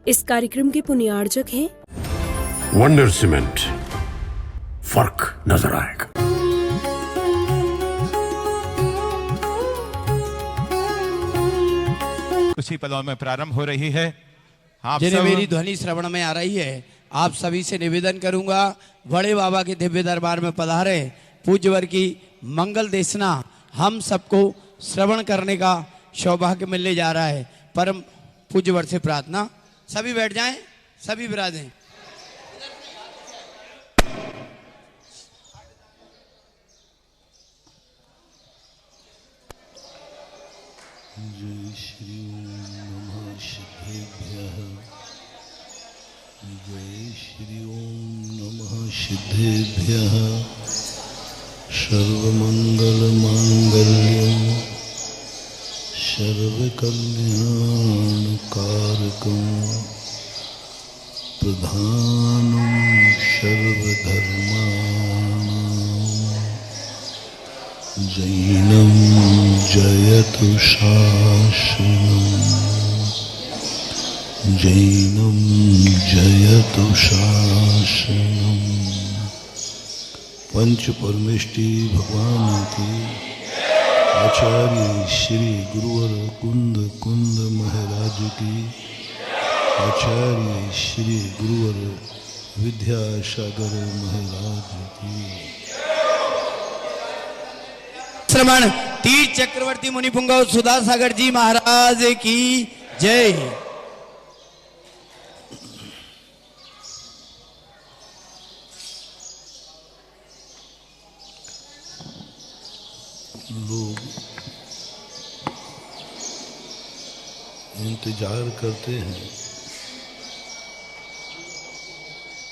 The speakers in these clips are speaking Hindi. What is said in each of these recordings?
इस कार्यक्रम के पुण्यार्जक हैं वंडर सीमेंट। फर्क नजर आएगा। कुछ ही पलों में प्रारंभ हो रही है। आप जिन्हें सब मेरी ध्वनि श्रवण में आ रही है, आप सभी से निवेदन करूंगा, बड़े बाबा के दिव्य दरबार में पधारे पूज्यवर की मंगल देशना हम सबको श्रवण करने का सौभाग्य मिलने जा रहा है। परम पूज्यवर से प्रार्थना, सभी बैठ जाएं, सभी विराजें। जय श्री ओम नमः सिद्धेभ्यः। जय श्री ओम नमः सिद्धेभ्यः। सर्वमंगल मांगल्यं सर्वकल्याण कारकं प्रधानं सर्वधर्माणां जैनं जयतु शासनम्। जैनं जयतु शासनम्। पंच परमेष्टि भगवान की आचार्य श्री गुरुवर कुंद कुंद महाराज की, आचार्य श्री गुरुवर विद्यासागर महाराज की। श्रवण तीर चक्रवर्ती मुनि पुंगव सुधा सागर जी महाराज की जय। लोग इंतजार करते हैं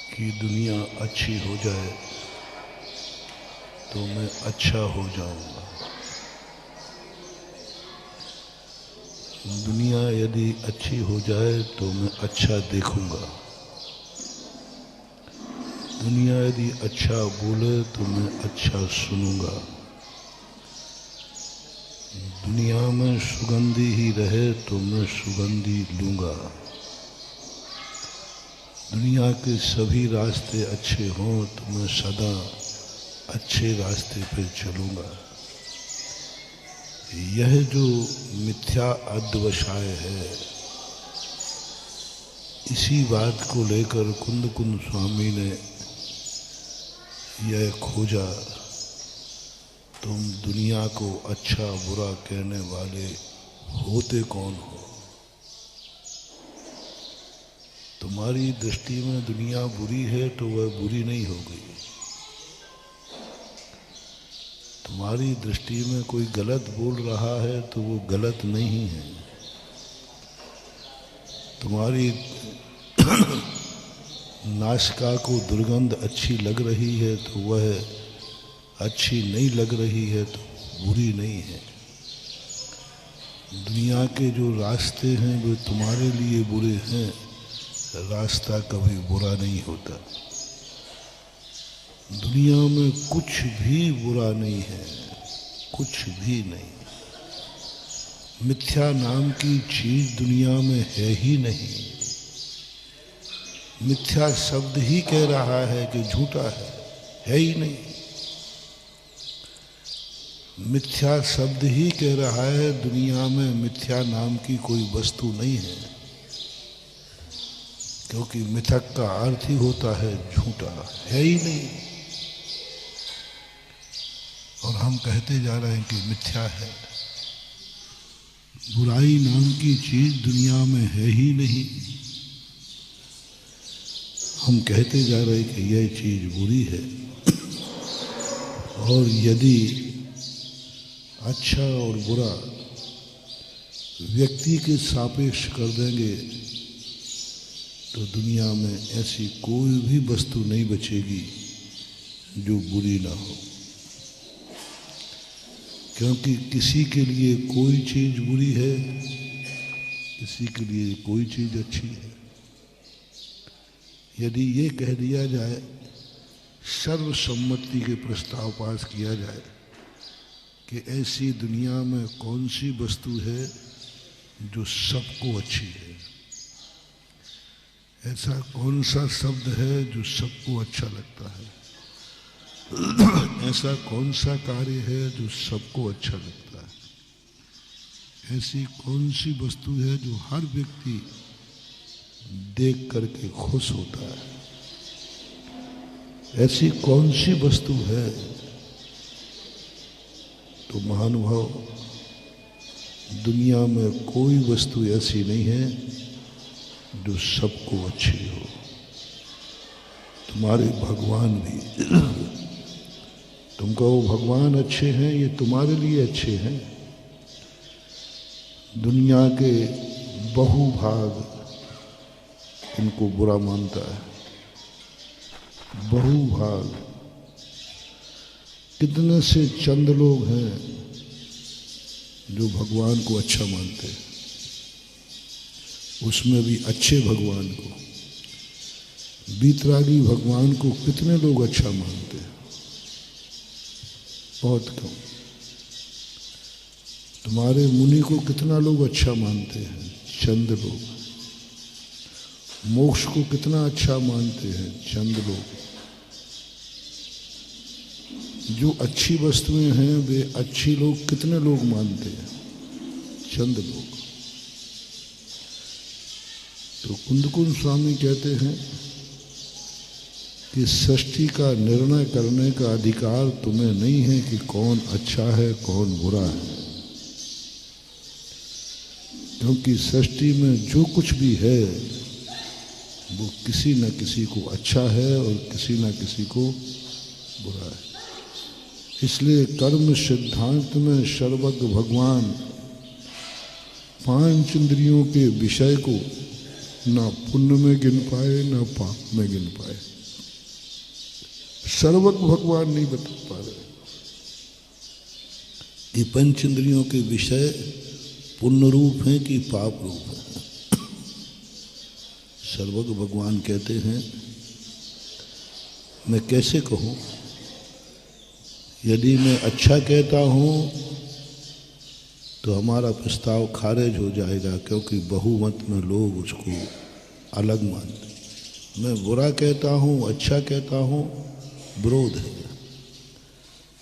कि दुनिया अच्छी हो जाए तो मैं अच्छा हो जाऊंगा। दुनिया यदि अच्छी हो जाए तो मैं अच्छा देखूंगा। दुनिया यदि अच्छा बोले तो मैं अच्छा सुनूंगा। दुनिया में सुगंधी ही रहे तो मैं सुगंधी लूंगा। दुनिया के सभी रास्ते अच्छे हों तो मैं सदा अच्छे रास्ते पर चलूंगा। यह जो मिथ्या अध्यवसाय है, इसी बात को लेकर कुंद कुंद स्वामी ने यह खोजा, तुम दुनिया को अच्छा बुरा कहने वाले होते कौन हो? तुम्हारी दृष्टि में दुनिया बुरी है तो वह बुरी नहीं हो गई। तुम्हारी दृष्टि में कोई गलत बोल रहा है तो वो गलत नहीं है। तुम्हारी नासिका को दुर्गंध अच्छी लग रही है तो वह अच्छी नहीं लग रही है तो बुरी नहीं है। दुनिया के जो रास्ते हैं वो तुम्हारे लिए बुरे हैं, रास्ता कभी बुरा नहीं होता। दुनिया में कुछ भी बुरा नहीं है, कुछ भी नहीं। मिथ्या नाम की चीज दुनिया में है ही नहीं। मिथ्या शब्द ही कह रहा है कि झूठा है ही नहीं। मिथ्या शब्द ही कह रहा है दुनिया में मिथ्या नाम की कोई वस्तु नहीं है, क्योंकि मिथक का अर्थ ही होता है झूठा, है ही नहीं। और हम कहते जा रहे हैं कि मिथ्या है। बुराई नाम की चीज दुनिया में है ही नहीं। हम कहते जा रहे हैं कि यह चीज बुरी है। और यदि अच्छा और बुरा व्यक्ति के सापेक्ष कर देंगे तो दुनिया में ऐसी कोई भी वस्तु नहीं बचेगी जो बुरी ना हो। क्योंकि किसी के लिए कोई चीज बुरी है, किसी के लिए कोई चीज अच्छी है। यदि ये कह दिया जाए, सर्वसम्मति के प्रस्ताव पास किया जाए कि ऐसी दुनिया में कौन सी वस्तु है जो सबको अच्छी है, ऐसा कौन सा शब्द है जो सबको अच्छा लगता है? ऐसा कौन सा कार्य है जो सबको अच्छा लगता है? ऐसी कौन सी वस्तु है जो हर व्यक्ति देख करके खुश होता है? ऐसी कौन सी वस्तु है? तो महानुभाव, दुनिया में कोई वस्तु ऐसी नहीं है जो सबको अच्छी हो। तुम्हारे भगवान भी, तुम कहो भगवान अच्छे हैं, ये तुम्हारे लिए अच्छे हैं। दुनिया के बहुभाग इनको बुरा मानता है। बहुभाग, कितने से चंद लोग हैं जो भगवान को अच्छा मानते हैं, उसमें भी अच्छे भगवान को। बीतरागी भगवान को कितने लोग अच्छा मानते हैं? बहुत कम। तुम्हारे मुनि को कितना लोग अच्छा मानते हैं? चंद लोग। मोक्ष को कितना अच्छा मानते हैं? चंद लोग। जो अच्छी वस्तुएं हैं वे अच्छी लोग कितने लोग मानते हैं? चंद लोग। तो कुंदकुंद स्वामी कहते हैं कि सृष्टि का निर्णय करने का अधिकार तुम्हें नहीं है कि कौन अच्छा है कौन बुरा है, क्योंकि सृष्टि में जो कुछ भी है वो किसी न किसी को अच्छा है और किसी न किसी को बुरा है। इसलिए कर्म सिद्धांत में सर्वज्ञ भगवान पांच इंद्रियों के विषय को ना पुण्य में गिन पाए ना पाप में गिन पाए। सर्वज्ञ भगवान नहीं बता पा रहे ये पंच इंद्रियों के विषय पुण्य रूप हैं कि पाप रूप है। सर्वज्ञ भगवान कहते हैं, मैं कैसे कहूं, यदि मैं अच्छा कहता हूं तो हमारा प्रस्ताव खारिज हो जाएगा, क्योंकि बहुमत में लोग उसको अलग मानते। मैं बुरा कहता हूं अच्छा कहता हूं, विरोध है।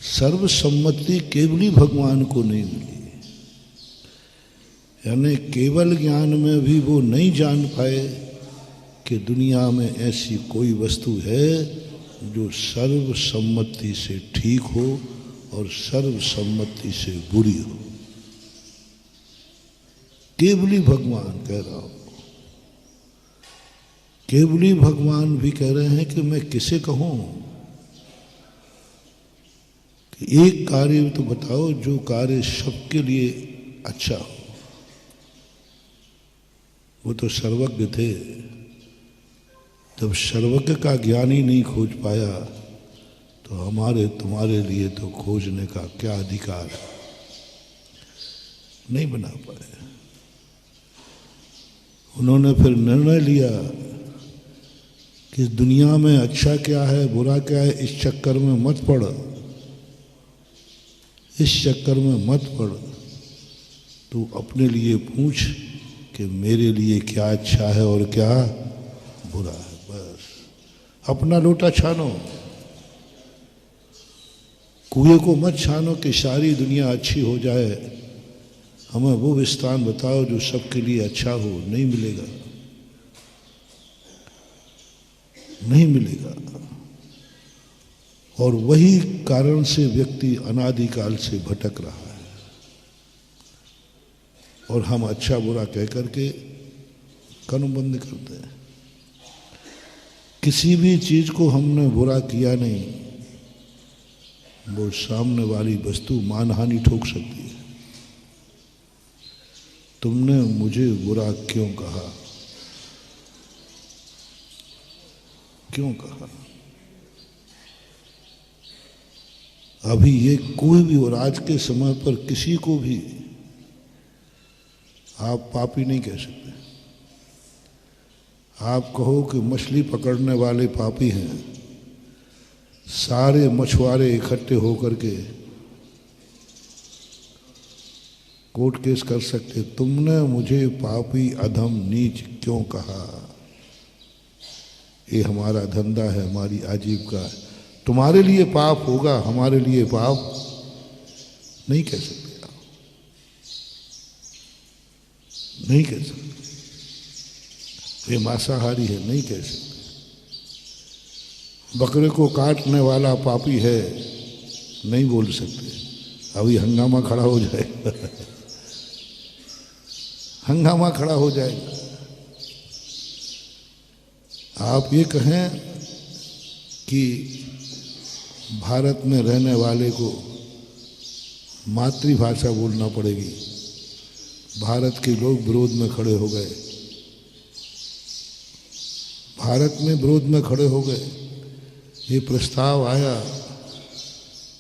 सर्वसम्मति केवली भगवान को नहीं मिली, यानी केवल ज्ञान में भी वो नहीं जान पाए कि दुनिया में ऐसी कोई वस्तु है जो सर्वसम्मति से ठीक हो और सर्वसम्मति से बुरी हो। केवली भगवान कह रहा हूं। केवली भगवान भी कह रहे हैं कि मैं किसे कहूं कि एक कार्य तो बताओ जो कार्य सबके लिए अच्छा हो। वो तो सर्वज्ञ थे, जब सर्वज्ञ का ज्ञान ही नहीं खोज पाया तो हमारे तुम्हारे लिए तो खोजने का क्या अधिकार है? नहीं बना पाए। उन्होंने फिर निर्णय लिया कि दुनिया में अच्छा क्या है बुरा क्या है इस चक्कर में मत पड़, इस चक्कर में मत पड़। तू अपने लिए पूछ कि मेरे लिए क्या अच्छा है और क्या बुरा है। बस अपना लोटा छानो, कुएं को मत छानो कि सारी दुनिया अच्छी हो जाए। हमें वो स्थान बताओ जो सबके लिए अच्छा हो। नहीं मिलेगा, नहीं मिलेगा। और वही कारण से व्यक्ति अनादिकाल से भटक रहा है। और हम अच्छा बुरा कह करके कान बंद करते हैं। किसी भी चीज को हमने बुरा किया नहीं, वो सामने वाली वस्तु मानहानि ठोक सकती है। तुमने मुझे बुरा क्यों कहा, क्यों कहा? अभी ये कोई भी, और आज के समय पर किसी को भी आप पापी नहीं कह सकते। आप कहो कि मछली पकड़ने वाले पापी हैं, सारे मछुआरे इकट्ठे होकर के कोर्ट केस कर सकते। तुमने मुझे पापी अधम नीच क्यों कहा? ये हमारा धंधा है, हमारी आजीविका है। तुम्हारे लिए पाप होगा, हमारे लिए पाप नहीं कह सकते आप, नहीं कह सकते। ये मांसाहारी है, नहीं कह सकते। बकरे को काटने वाला पापी है, नहीं बोल सकते। अभी हंगामा खड़ा हो जाएगा हंगामा खड़ा हो जाएगा। आप ये कहें कि भारत में रहने वाले को मातृभाषा बोलना पड़ेगी, भारत के लोग विरोध में खड़े हो गए, भारत में विरोध में खड़े हो गए। ये प्रस्ताव आया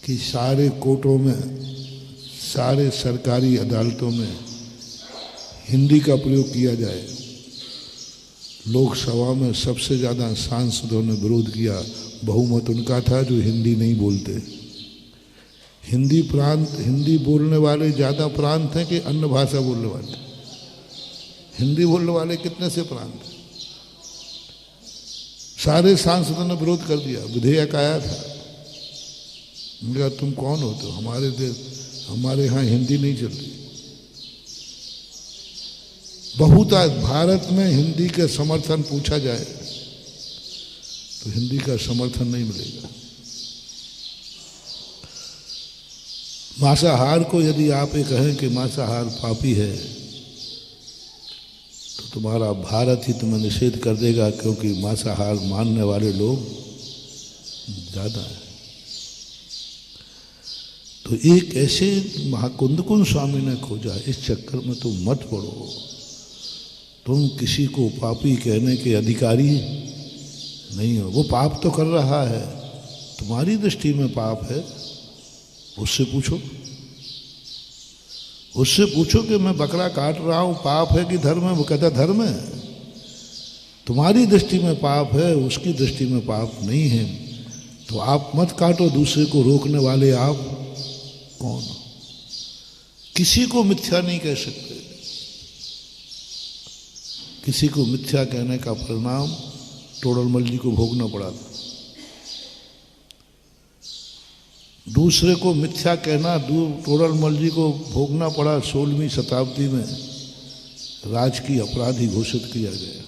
कि सारे कोर्टों में, सारे सरकारी अदालतों में हिंदी का प्रयोग किया जाए। लोकसभा में सबसे ज़्यादा सांसदों ने विरोध किया, बहुमत उनका था जो हिंदी नहीं बोलते। हिंदी प्रांत, हिंदी बोलने वाले ज़्यादा प्रांत हैं कि अन्य भाषा बोलने वाले? हिंदी बोलने वाले कितने से प्रांत हैं? सारे सांसदों ने विरोध कर दिया। विधेयक आया था, मैंने कहा तुम कौन होते हो? हमारे देश, हमारे यहाँ हिंदी नहीं चलती। बहुत भारत में हिंदी का समर्थन पूछा जाए तो हिंदी का समर्थन नहीं मिलेगा। मांसाहार को यदि आप ये कहें कि मांसाहार पापी है तो तुम्हारा भारत ही तुम्हें निषेध कर देगा, क्योंकि मांसाहार मानने वाले लोग ज़्यादा हैं। तो एक ऐसे महाकुंदकुंद स्वामी ने खोजा, इस चक्कर में तुम मत पड़ो। तुम किसी को पापी कहने के अधिकारी नहीं हो। वो पाप तो कर रहा है, तुम्हारी दृष्टि में पाप है, उससे पूछो, उससे पूछो कि मैं बकरा काट रहा हूं, पाप है कि धर्म है? वो कहता धर्म है। तुम्हारी दृष्टि में पाप है, उसकी दृष्टि में पाप नहीं है। तो आप मत काटो, दूसरे को रोकने वाले आप कौन? किसी को मिथ्या नहीं कह सकते। किसी को मिथ्या कहने का परिणाम टोडरमल जी को भोगना पड़ा था। दूसरे को मिथ्या कहना टोडरमल जी को भोगना पड़ा। 16वीं शताब्दी में राजकीय अपराधी घोषित किया गया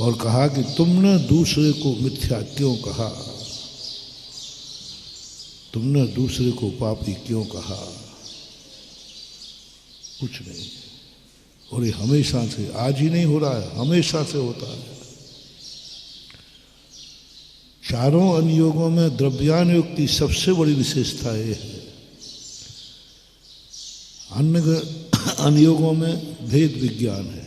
और कहा कि तुमने दूसरे को मिथ्या क्यों कहा, तुमने दूसरे को पापी क्यों कहा? कुछ नहीं। और ये हमेशा से, आज ही नहीं हो रहा है, हमेशा से होता है। चारों अनुयोगों में द्रव्यानुयोग की सबसे बड़ी विशेषता ये है। अन्य अनुयोगों में भेद विज्ञान है।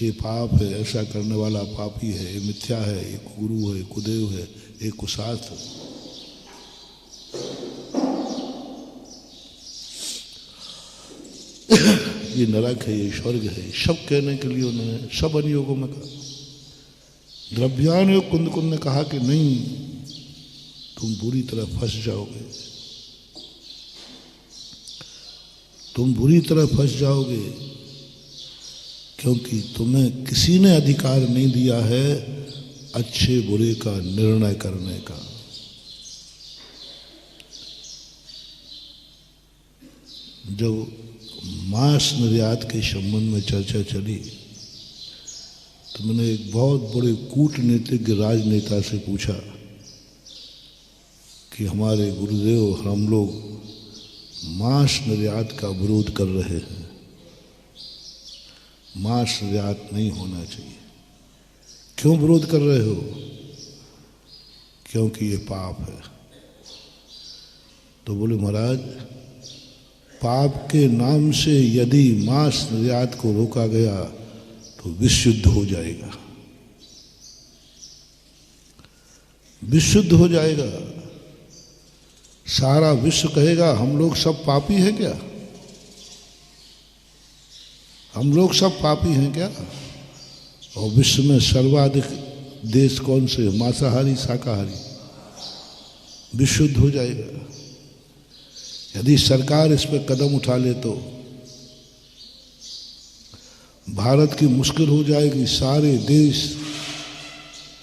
ये पाप है, ऐसा करने वाला पापी है, ये मिथ्या है, ये गुरु है, कुदेव है, ये कुशास्त्र है। ये नरक है, ये स्वर्ग है, सब कहने के लिए उन्होंने सब अनुयोगों में कहा। द्रव्यानुयोग कुंदकुंद ने कहा कि नहीं, तुम बुरी तरह फंस जाओगे, तुम बुरी तरह फंस जाओगे, क्योंकि तुम्हें किसी ने अधिकार नहीं दिया है अच्छे बुरे का निर्णय करने का। जब मांस निर्यात के संबंध में चर्चा चली तो मैंने एक बहुत बड़े कूटनीतिज्ञ राजनेता से पूछा कि हमारे गुरुदेव, हम लोग मांस निर्यात का विरोध कर रहे हैं, मांस निर्यात नहीं होना चाहिए। क्यों विरोध कर रहे हो? क्योंकि ये पाप है। तो बोले महाराज, पाप के नाम से यदि मांस निर्यात को रोका गया तो विश्व युद्ध हो जाएगा, विश्व युद्ध हो जाएगा। सारा विश्व कहेगा हम लोग सब पापी हैं क्या? हम लोग सब पापी हैं क्या? और विश्व में सर्वाधिक देश कौन से? मांसाहारी, शाकाहारी। विश्व युद्ध हो जाएगा। यदि सरकार इस पर कदम उठा ले तो भारत की मुश्किल हो जाएगी, सारे देश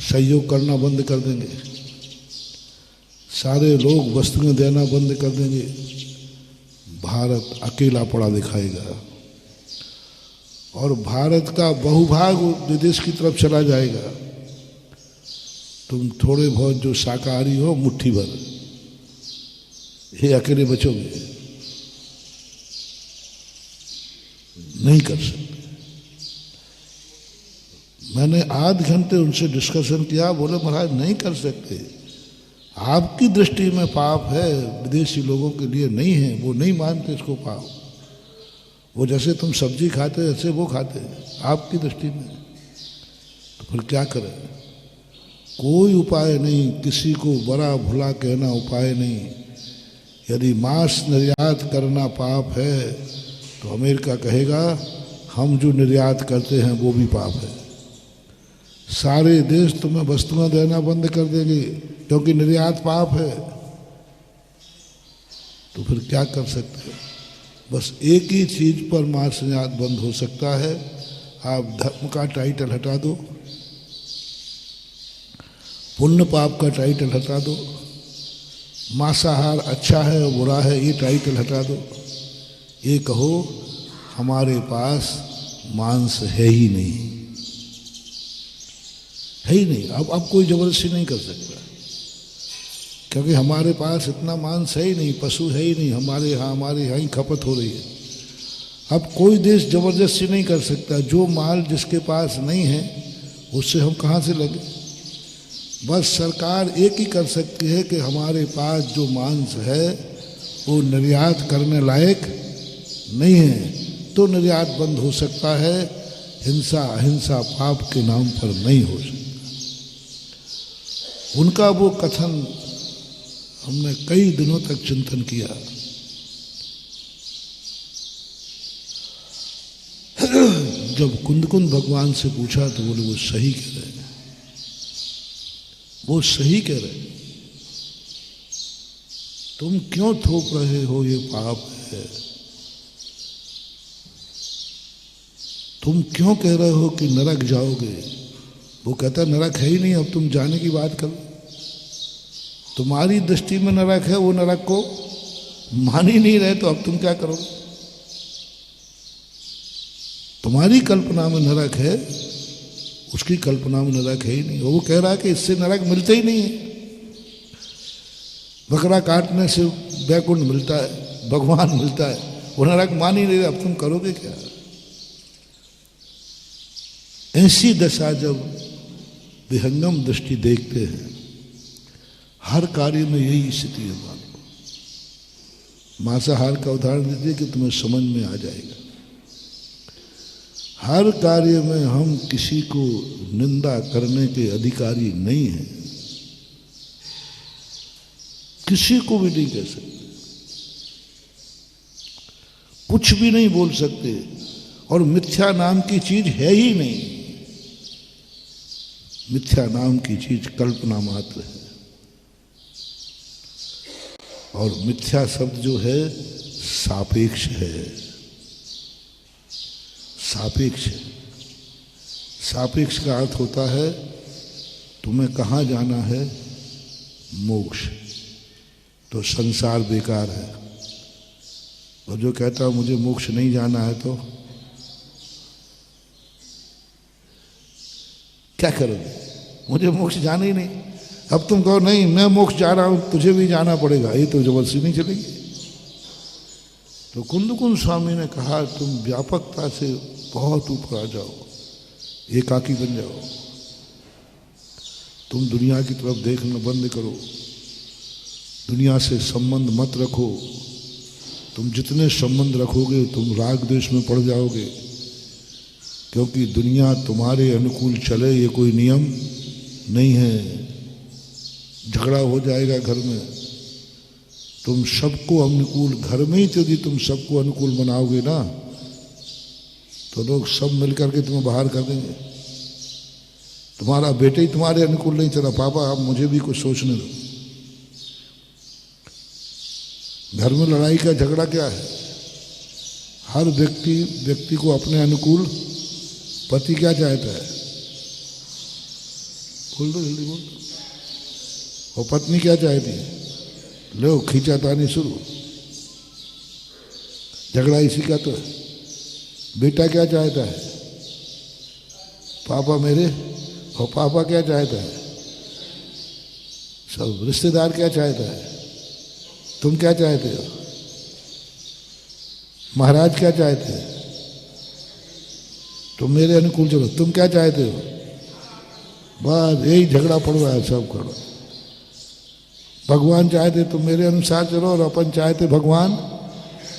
सहयोग करना बंद कर देंगे, सारे लोग वस्तुएं देना बंद कर देंगे, भारत अकेला पड़ा दिखाएगा और भारत का बहुभाग विदेश की तरफ चला जाएगा। तुम थोड़े बहुत जो शाकाहारी हो, मुट्ठी भर, ये अकेले बचोगे, नहीं कर सकते। मैंने आध घंटे उनसे डिस्कशन किया, बोले महाराज नहीं कर सकते, आपकी दृष्टि में पाप है, विदेशी लोगों के लिए नहीं है, वो नहीं मानते इसको पाप। वो जैसे तुम सब्जी खाते ऐसे वो खाते, आपकी दृष्टि में, तो फिर क्या करें? कोई उपाय नहीं, किसी को बड़ा भला कहना उपाय नहीं। यदि मांस निर्यात करना पाप है तो अमेरिका कहेगा हम जो निर्यात करते हैं वो भी पाप है। सारे देश तुम्हें वस्तुएं देना बंद कर देंगे क्योंकि निर्यात पाप है। तो फिर क्या कर सकते हैं? बस एक ही चीज पर मांस निर्यात बंद हो सकता है, आप धर्म का टाइटल हटा दो, पुण्य पाप का टाइटल हटा दो, मांसाहार अच्छा है और बुरा है ये टाइटल हटा दो, ये कहो हमारे पास मांस है ही नहीं, है ही नहीं। अब कोई जबरदस्ती नहीं कर सकता क्योंकि हमारे पास इतना मांस है ही नहीं, पशु है ही नहीं, हमारे यहाँ ही खपत हो रही है। अब कोई देश जबरदस्ती नहीं कर सकता, जो माल जिसके पास नहीं है उससे हम कहाँ से लगे। बस सरकार एक ही कर सकती है कि हमारे पास जो मांस है वो निर्यात करने लायक नहीं है, तो निर्यात बंद हो सकता है, हिंसा अहिंसा पाप के नाम पर नहीं हो सकता। उनका वो कथन हमने कई दिनों तक चिंतन किया। जब कुंद भगवान से पूछा तो बोले वो सही कह रहे हैं, वो सही कह रहे हैं, तुम क्यों थोप रहे हो, ये पाप है। तुम क्यों कह रहे हो कि नरक जाओगे। वो कहता नरक है ही नहीं, अब तुम जाने की बात करो। तुम्हारी दृष्टि में नरक है, वो नरक को मान ही नहीं रहे, तो अब तुम क्या करोगे। तुम्हारी कल्पना में नरक है, उसकी कल्पना में नरक है ही नहीं। वो कह रहा है कि इससे नरक मिलते ही नहीं है। बकरा काटने से बैकुंठ मिलता है, भगवान मिलता है, वो नरक मान ही नहीं रहे, अब तुम करोगे क्या। ऐसी दशा जब विहंगम दृष्टि देखते हैं, हर कार्य में यही स्थिति है। मानो मांसाहार का उदाहरण दीजिए कि तुम्हें समझ में आ जाएगा। हर कार्य में हम किसी को निंदा करने के अधिकारी नहीं हैं, किसी को भी नहीं कह सकते, कुछ भी नहीं बोल सकते, और मिथ्या नाम की चीज है ही नहीं। मिथ्या नाम की चीज कल्पना मात्र है, और मिथ्या शब्द जो है सापेक्ष है, सापेक्ष है। सापेक्ष का अर्थ होता है तुम्हें कहाँ जाना है, मोक्ष, तो संसार बेकार है। और जो कहता है मुझे मोक्ष नहीं जाना है तो क्या करोगे, मुझे मोक्ष जाना ही नहीं। अब तुम कहो नहीं मैं मोक्ष जा रहा हूं, तुझे भी जाना पड़ेगा, ये तो जबरदस्ती नहीं चलेगी। तो कुंद स्वामी ने कहा तुम व्यापकता से बहुत ऊपर आ जाओ, एकाकी बन जाओ, तुम दुनिया की तरफ देखना बंद करो, दुनिया से संबंध मत रखो। तुम जितने संबंध रखोगे तुम राग द्वेष में पड़ जाओगे, क्योंकि दुनिया तुम्हारे अनुकूल चले ये कोई नियम नहीं है। झगड़ा हो जाएगा घर में, तुम सबको अनुकूल, घर में ही यदि तुम सबको अनुकूल बनाओगे ना तो लोग सब मिलकर के तुम्हें बाहर कर देंगे। तुम्हारा बेटे ही तुम्हारे अनुकूल नहीं चला, पापा अब मुझे भी कुछ सोचने दो। घर में लड़ाई का झगड़ा क्या है, हर व्यक्ति को अपने अनुकूल पति क्या चाहता है? बोल दो, जल्दी बोल। और पत्नी क्या चाहती है? लो खींचातानी शुरू, झगड़ा इसी का तो है। बेटा क्या चाहता है? पापा मेरे। और पापा क्या चाहता है? सब। रिश्तेदार क्या चाहता है? तुम क्या चाहते हो? महाराज क्या चाहते हैं? तुम मेरे अनुकूल चलो। तुम क्या चाहते हो? बस यही झगड़ा पड़ रहा है सब करो। भगवान चाहते तुम मेरे अनुसार चलो और अपन चाहते भगवान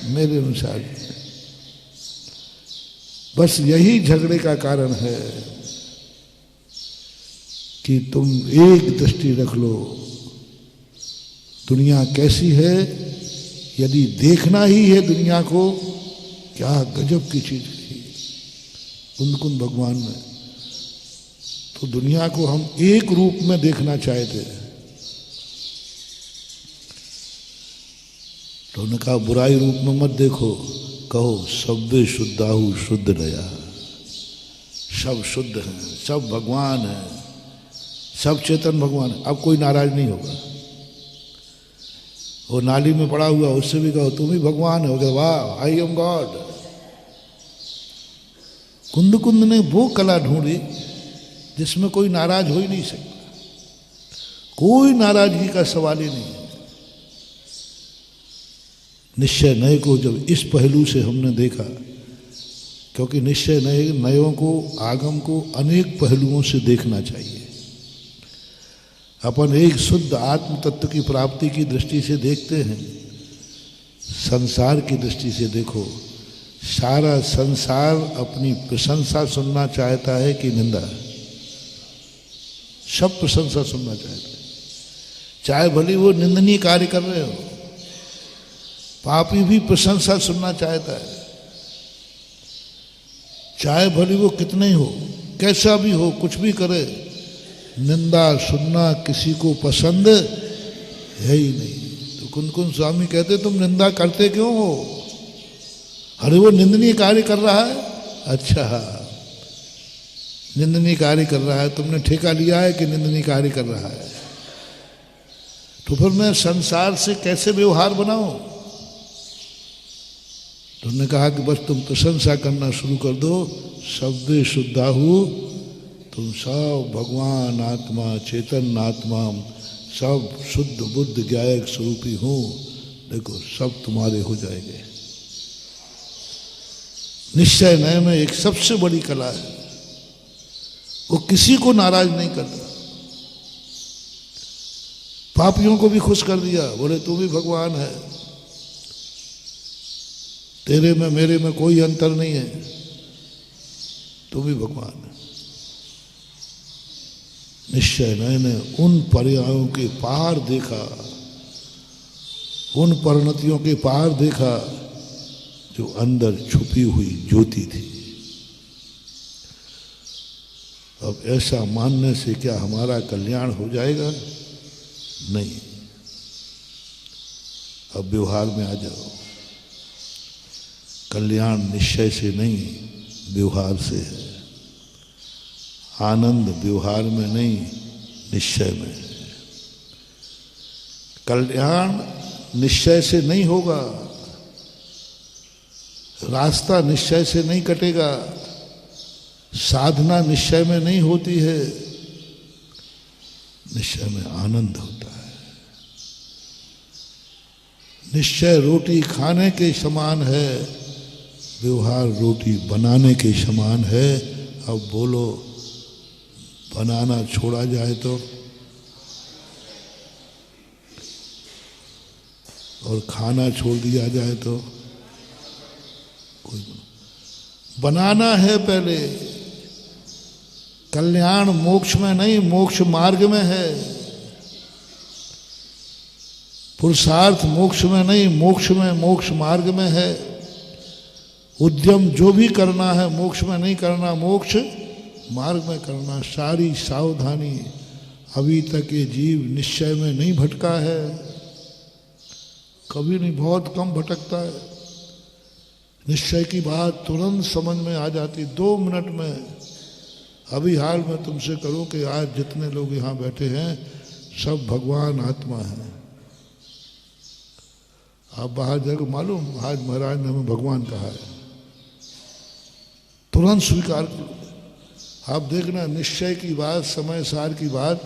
मेरे अनुसार। बस यही झगड़े का कारण है कि तुम एक दृष्टि रख लो, दुनिया कैसी है। यदि देखना ही है दुनिया को, क्या गजब की चीज थी कुंद भगवान में, तो दुनिया को हम एक रूप में देखना चाहते हैं। तो उन्होंने कहा बुराई रूप में मत देखो, कहो सब्बे शुद्धाहु शुद्ध दया, सब शुद्ध हैं, सब भगवान हैं, सब चेतन भगवान है। अब कोई नाराज नहीं होगा। वो नाली में पड़ा हुआ उससे भी कहो तुम ही भगवान हो, वाह आई एम गॉड। कुंद ने वो कला ढूंढी जिसमें कोई नाराज हो ही नहीं सकता, कोई नाराजगी का सवाल ही नहीं है। निश्चय नए को जब इस पहलू से हमने देखा, क्योंकि निश्चय नयों को, आगम को अनेक पहलुओं से देखना चाहिए। अपन एक शुद्ध आत्म तत्व की प्राप्ति की दृष्टि से देखते हैं, संसार की दृष्टि से देखो। सारा संसार अपनी प्रशंसा सुनना चाहता है कि निंदा? सब प्रशंसा सुनना चाहता है, चाहे भले वो निंदनीय कार्य कर रहे हो। पापी भी प्रशंसा सुनना चाहता है, चाहे भले वो कितने ही हो, कैसा भी हो, कुछ भी करे। निंदा सुनना किसी को पसंद है ही नहीं। तो कुंद स्वामी कहते तुम निंदा करते क्यों हो? अरे वो निंदनीय कार्य कर रहा है। अच्छा, निंदनीय कार्य कर रहा है, तुमने ठेका लिया है कि निंदनीय कार्य कर रहा है, तो फिर मैं संसार से कैसे व्यवहार बनाऊं? तो उन्होंने कहा कि बस तुम प्रशंसा करना शुरू कर दो, सब्बे शुद्धाहु, तुम सब भगवान आत्मा, चेतन आत्मा, सब शुद्ध बुद्ध ज्ञायक स्वरूपी हो। देखो सब तुम्हारे हो जाएंगे। निश्चय नय में एक सबसे बड़ी कला है, वो किसी को नाराज नहीं करता। पापियों को भी खुश कर दिया, बोले तू भी भगवान है, तेरे में मेरे में कोई अंतर नहीं है, तू भी भगवान है। निश्चय नय ने उन पर्यायों के पार देखा, उन परिणतियों के पार देखा जो अंदर छुपी हुई ज्योति थी। अब ऐसा मानने से क्या हमारा कल्याण हो जाएगा? नहीं। अब व्यवहार में आ जाओ। कल्याण निश्चय से नहीं, व्यवहार से है। आनंद व्यवहार में नहीं, निश्चय में है। कल्याण निश्चय से नहीं होगा, रास्ता निश्चय से नहीं कटेगा, साधना निश्चय में नहीं होती है, निश्चय में आनंद होता है। निश्चय रोटी खाने के समान है, व्यवहार रोटी बनाने के समान है। अब बोलो, बनाना छोड़ा जाए तो, और खाना छोड़ दिया जाए तो? कोई बनाना है पहले। कल्याण मोक्ष में नहीं, मोक्ष मार्ग में है। पुरुषार्थ मोक्ष में नहीं, मोक्ष में, मोक्ष मार्ग में है। उद्यम जो भी करना है मोक्ष में नहीं करना, मोक्ष मार्ग में करना। सारी सावधानी, अभी तक ये जीव निश्चय में नहीं भटका है, कभी नहीं, बहुत कम भटकता है। निश्चय की बात तुरंत समझ में आ जाती 2 मिनट में। अभी हाल में तुमसे करूं कि आज जितने लोग यहाँ बैठे हैं सब भगवान आत्मा है। आप बाहर जाकर मालूम आज महाराज ने हमें भगवान कहा है, तुरंत स्वीकार करो। आप देखना निश्चय की बात, समय सार की बात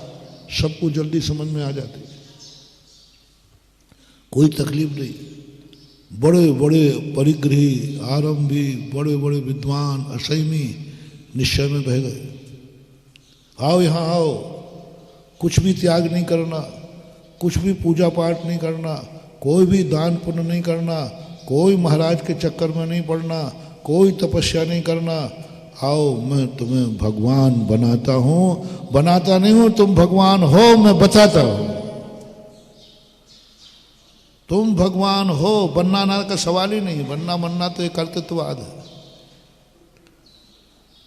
सबको जल्दी समझ में आ जाती, कोई तकलीफ नहीं। बड़े बड़े परिग्रही, आरंभी, बड़े बड़े विद्वान, असैमी निश्चय में बह गए। आओ यहाँ आओ, कुछ भी त्याग नहीं करना, कुछ भी पूजा पाठ नहीं करना, कोई भी दान पुण्य नहीं करना, कोई महाराज के चक्कर में नहीं पड़ना, कोई तपस्या नहीं करना। आओ मैं तुम्हें भगवान बनाता हूँ, बनाता नहीं हूँ, तुम भगवान हो, मैं बताता हूँ। तुम भगवान हो, बनना ना का सवाल ही नहीं, बनना मनना तो एक कर्तृत्ववाद है।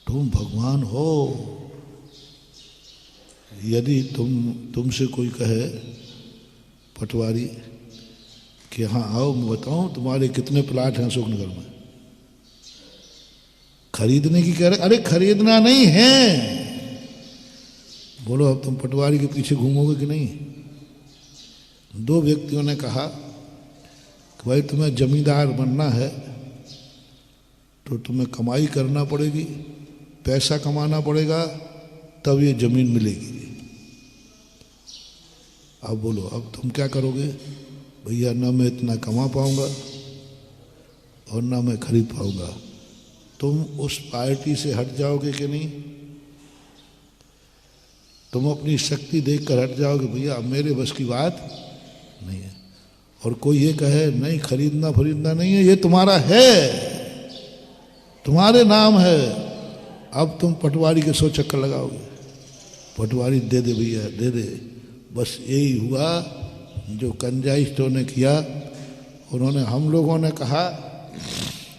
तुम भगवान हो। यदि तुमसे कोई कहे पटवारी कि हाँ आओ मैं बताऊं तुम्हारे कितने प्लाट हैं अशोकनगर में, खरीदने की कह रहे, अरे खरीदना नहीं है। बोलो अब तुम पटवारी के पीछे घूमोगे कि नहीं? 2 व्यक्तियों ने कहा कि भाई तुम्हें जमींदार बनना है तो तुम्हें कमाई करना पड़ेगी, पैसा कमाना पड़ेगा, तब ये जमीन मिलेगी। अब बोलो अब तुम क्या करोगे? भैया ना मैं इतना कमा पाऊंगा और ना मैं खरीद पाऊंगा। तुम उस पार्टी से हट जाओगे कि नहीं? तुम अपनी शक्ति देखकर हट जाओगे, भैया अब मेरे बस की बात नहीं है। और कोई ये कहे नहीं खरीदना फरीदना नहीं है, ये तुम्हारा है, तुम्हारे नाम है, अब तुम पटवारी के 100 चक्कर लगाओगे। पटवारी दे दे भैया दे दे। बस यही हुआ जो कंजाइस्टों ने किया। उन्होंने, हम लोगों ने कहा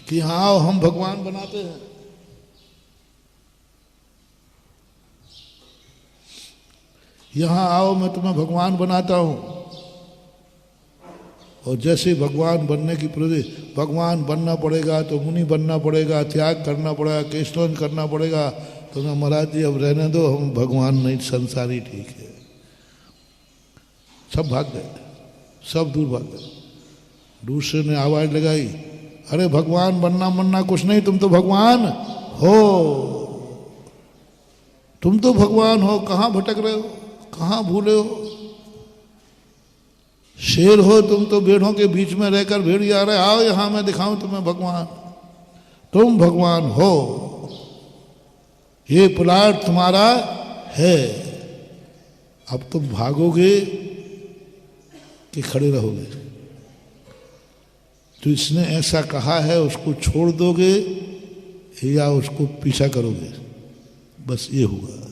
कि हाँ हम भगवान बनाते हैं। यहां आओ मैं तुम्हें भगवान बनाता हूं। और जैसे भगवान बनने की भगवान बनना पड़ेगा तो मुनि बनना पड़ेगा, त्याग करना पड़ेगा, केशवन करना पड़ेगा। तो मैं महाराज जी अब रहने दो, हम भगवान नहीं संसार ही ठीक है। सब भाग गए, सब दूर भाग गए। दूसरे ने आवाज लगाई, अरे भगवान बनना मनना कुछ नहीं, तुम तो भगवान हो, तुम तो भगवान हो। कहाँ भटक रहे हो, कहाँ भूले हो? शेर हो तुम तो भेड़ों के बीच में रहकर भेड़िया रहे। आओ यहां मैं दिखाऊं तुम्हें भगवान, तुम भगवान हो। ये प्लाट तुम्हारा है। अब तुम भागोगे कि खड़े रहोगे? तो इसने ऐसा कहा है, उसको छोड़ दोगे या उसको पीछा करोगे? बस ये हुआ।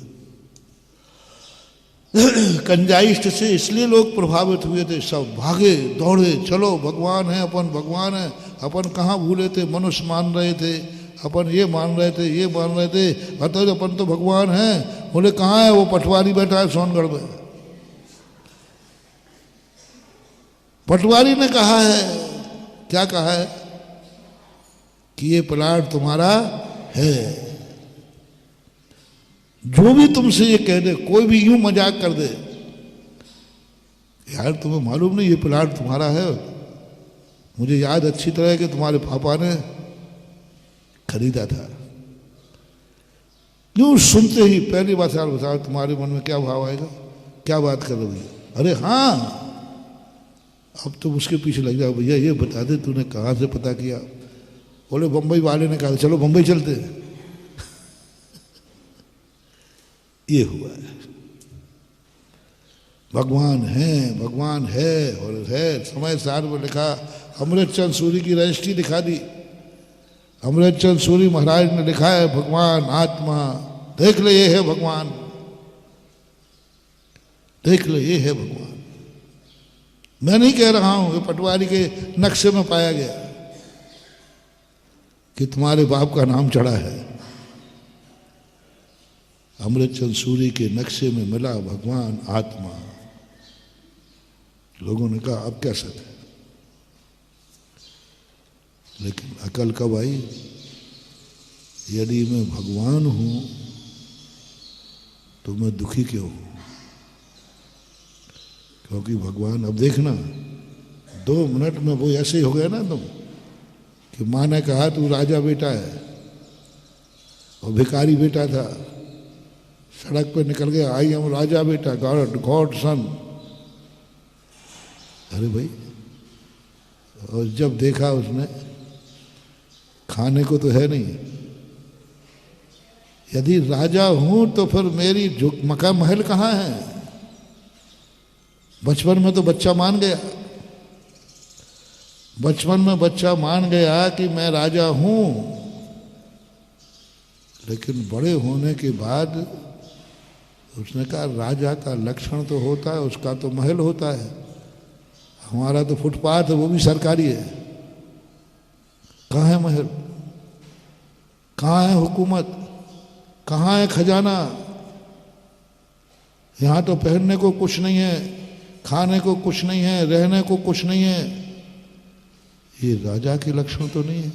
कंजाइस्ट से इसलिए लोग प्रभावित हुए थे, सब भागे दौड़े, चलो भगवान है, अपन भगवान है। अपन कहाँ भूले थे, मनुष्य मान रहे थे, अपन ये मान रहे थे, ये मान रहे थे, अतः अपन तो भगवान है। बोले कहाँ है वो पटवारी बैठा है सोनगढ़ में। पटवारी ने कहा है, क्या कहा है कि ये प्लाट तुम्हारा है। जो भी तुमसे ये कह दे, कोई भी यूं मजाक कर दे, यार तुम्हें मालूम नहीं ये प्लाट तुम्हारा है, मुझे याद अच्छी तरह कि तुम्हारे पापा ने खरीदा था। यूं सुनते ही पहली बात यार बताओ तुम्हारे मन में क्या भाव आएगा, क्या बात कर रही है? अरे हाँ, अब तुम उसके पीछे लग जाओ, भैया ये बता दे तूने कहाँ से पता किया? बोले बंबई वाले ने कहा चलो बंबई चलते हैं। ये हुआ है। भगवान है, भगवान है और है। समय सार में लिखा, अमृतचंद सूरी की रजिस्ट्री दिखा दी। अमृतचंद सूरी महाराज ने लिखा है भगवान आत्मा, देख ले ये है भगवान, देख ले ये है भगवान। मैं नहीं कह रहा हूं, ये पटवारी के नक्शे में पाया गया कि तुम्हारे बाप का नाम चढ़ा है। अमृतचंद सूरी के नक्शे में मिला भगवान आत्मा। लोगों ने कहा अब क्या सच है? लेकिन अकल कब आई? यदि मैं भगवान हूं तो मैं दुखी क्यों हूं? क्योंकि भगवान, अब देखना 2 मिनट में वो ऐसे ही हो गया ना तुम, कि माँ ने कहा तू राजा बेटा है और भिखारी बेटा था, सड़क पे निकल गया, आई एम राजा बेटा, गॉड सन। अरे भाई, और जब देखा उसने खाने को तो है नहीं, यदि राजा हूं तो फिर मेरी मकान महल कहाँ है? बचपन में तो बच्चा मान गया, बचपन में बच्चा मान गया कि मैं राजा हूं, लेकिन बड़े होने के बाद उसने कहा राजा का लक्षण तो होता है, उसका तो महल होता है, हमारा तो फुटपाथ है, वो भी सरकारी है। कहाँ है महल? कहाँ है हुकूमत? कहाँ है खजाना? यहां तो पहनने को कुछ नहीं है, खाने को कुछ नहीं है, रहने को कुछ नहीं है। ये राजा के लक्षण तो नहीं है।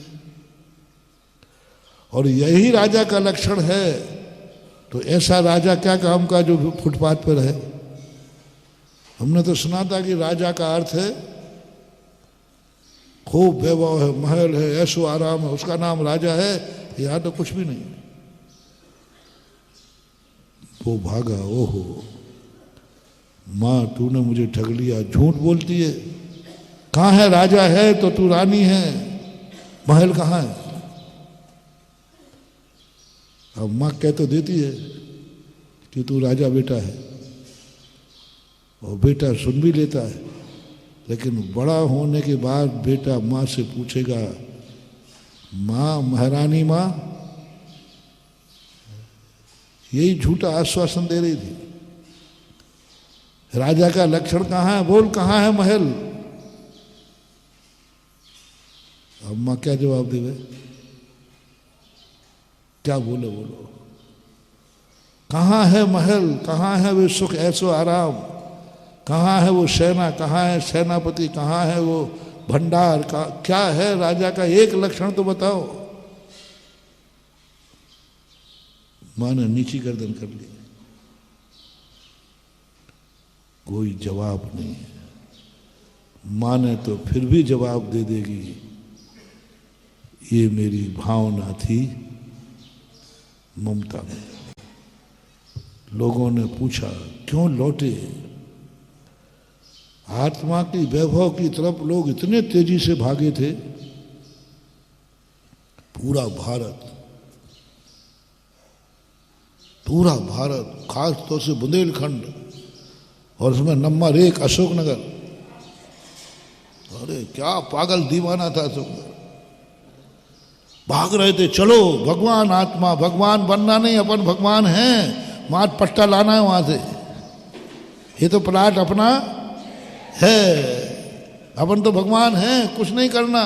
और यही राजा का लक्षण है तो ऐसा राजा क्या काम का जो फुटपाथ पर रहे? हमने तो सुना था कि राजा का अर्थ है खूब वैभव है, महल है, ऐशो आराम है, उसका नाम राजा है। यहां तो कुछ भी नहीं। वो भागा, ओहो माँ तूने मुझे ठग लिया, झूठ बोलती है। कहाँ है? राजा है तो तू रानी है, महल कहाँ है? अब माँ कह तो देती है कि तू राजा बेटा है, और बेटा सुन भी लेता है, लेकिन बड़ा होने के बाद बेटा माँ से पूछेगा, माँ महारानी माँ, यही झूठा आश्वासन दे रही थी। राजा का लक्षण कहाँ है? बोल कहाँ है महल? अब माँ क्या जवाब देवे? क्या बोले? बोलो कहाँ है महल? कहाँ है वो सुख ऐसो आराम? कहाँ है वो सेना? कहाँ है सेनापति? कहाँ है वो भंडार? क्या है राजा का? एक लक्षण तो बताओ। माँ ने नीची गर्दन कर ली, कोई जवाब नहीं है। माँ ने तो फिर भी जवाब दे देगी, ये मेरी भावना थी ममता में। लोगों ने पूछा क्यों लौटे? आत्मा की वैभव की तरफ लोग इतने तेजी से भागे थे। पूरा भारत, खास तौर से बुंदेलखंड और उसमें नंबर 1 अशोकनगर। अरे क्या पागल दीवाना था अशोकनगर, भाग रहे थे। चलो भगवान, आत्मा भगवान बनना नहीं, अपन भगवान हैं, मात पट्टा लाना है वहां से, ये तो प्लाट अपना है, अपन तो भगवान हैं, कुछ नहीं करना।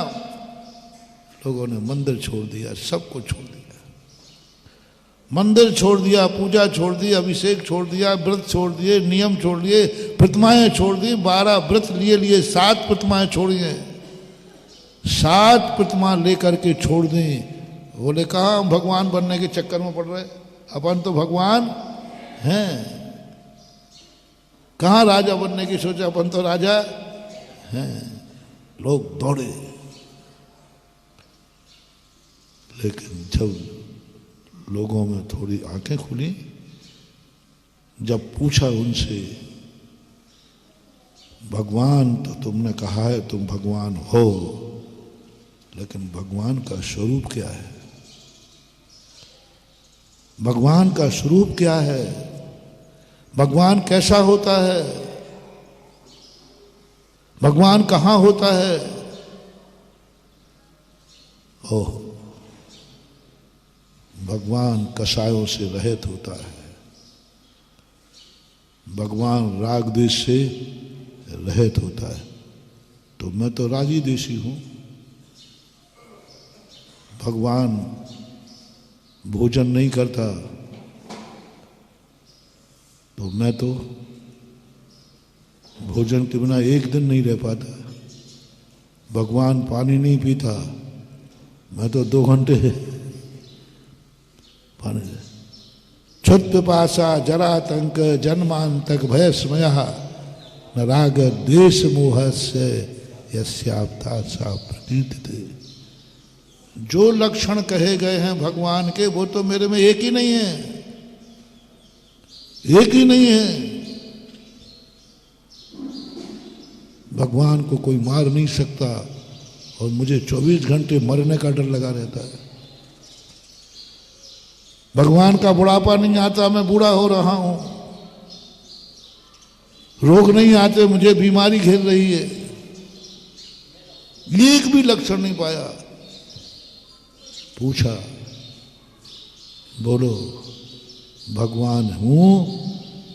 लोगों ने मंदिर छोड़ दिया, सब कुछ छोड़ दिया, मंदिर छोड़ दिया, पूजा छोड़ दी, अभिषेक छोड़ दिया, व्रत छोड़ दिए, नियम छोड़ दिए, प्रतिमाएं छोड़ दी। 12 व्रत लिए 7 प्रतिमाएं छोड़ी हैं, 7 प्रतिमा लेकर के छोड़ दी। बोले कहाँ हम भगवान बनने के चक्कर में पड़ रहे, अपन तो भगवान हैं। कहाँ राजा बनने की सोचा, अपन तो राजा हैं। लोग दौड़े, लेकिन जब लोगों में थोड़ी आंखें खुली, जब पूछा उनसे, भगवान तो तुमने कहा है तुम भगवान हो, लेकिन भगवान का स्वरूप क्या है? भगवान का स्वरूप क्या है? भगवान कैसा होता है? भगवान कहाँ होता है? ओह, भगवान कसायों से रहित होता है, भगवान राग द्वेष से रहित होता है। तो मैं तो रागी देशी हूं। भगवान भोजन नहीं करता, तो मैं तो भोजन के बिना एक दिन नहीं रह पाता। भगवान पानी नहीं पीता, मैं तो 2 घंटे पानी से क्षुत पिपासा जरातंक जन्मांतक भय स्मय न राग द्वेष मोह से यस्याप्ता सा प्रतीत। जो लक्षण कहे गए हैं भगवान के वो तो मेरे में एक ही नहीं है, एक ही नहीं है। भगवान को कोई मार नहीं सकता और मुझे 24 घंटे मरने का डर लगा रहता है। भगवान का बुढ़ापा नहीं आता, मैं बूढ़ा हो रहा हूं। रोग नहीं आते, मुझे बीमारी घेर रही है। एक भी लक्षण नहीं पाया। पूछा, बोलो भगवान हूं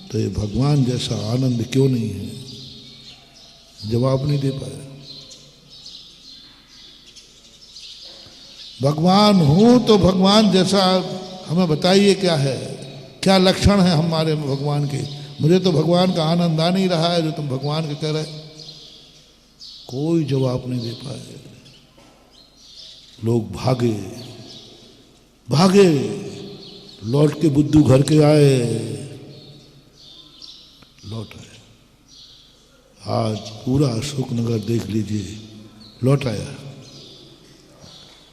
तो ये भगवान जैसा आनंद क्यों नहीं है? जवाब नहीं दे पाया। भगवान हूं तो भगवान जैसा हमें बताइए क्या है, क्या लक्षण है हमारे में भगवान के? मुझे तो भगवान का आनंद आ नहीं रहा है जो तुम भगवान के कह रहे। कोई जवाब नहीं दे पाए। लोग भागे भागे, लौट के बुद्धू घर के आए, लौट आए। आज पूरा अशोकनगर देख लीजिए, लौट आया।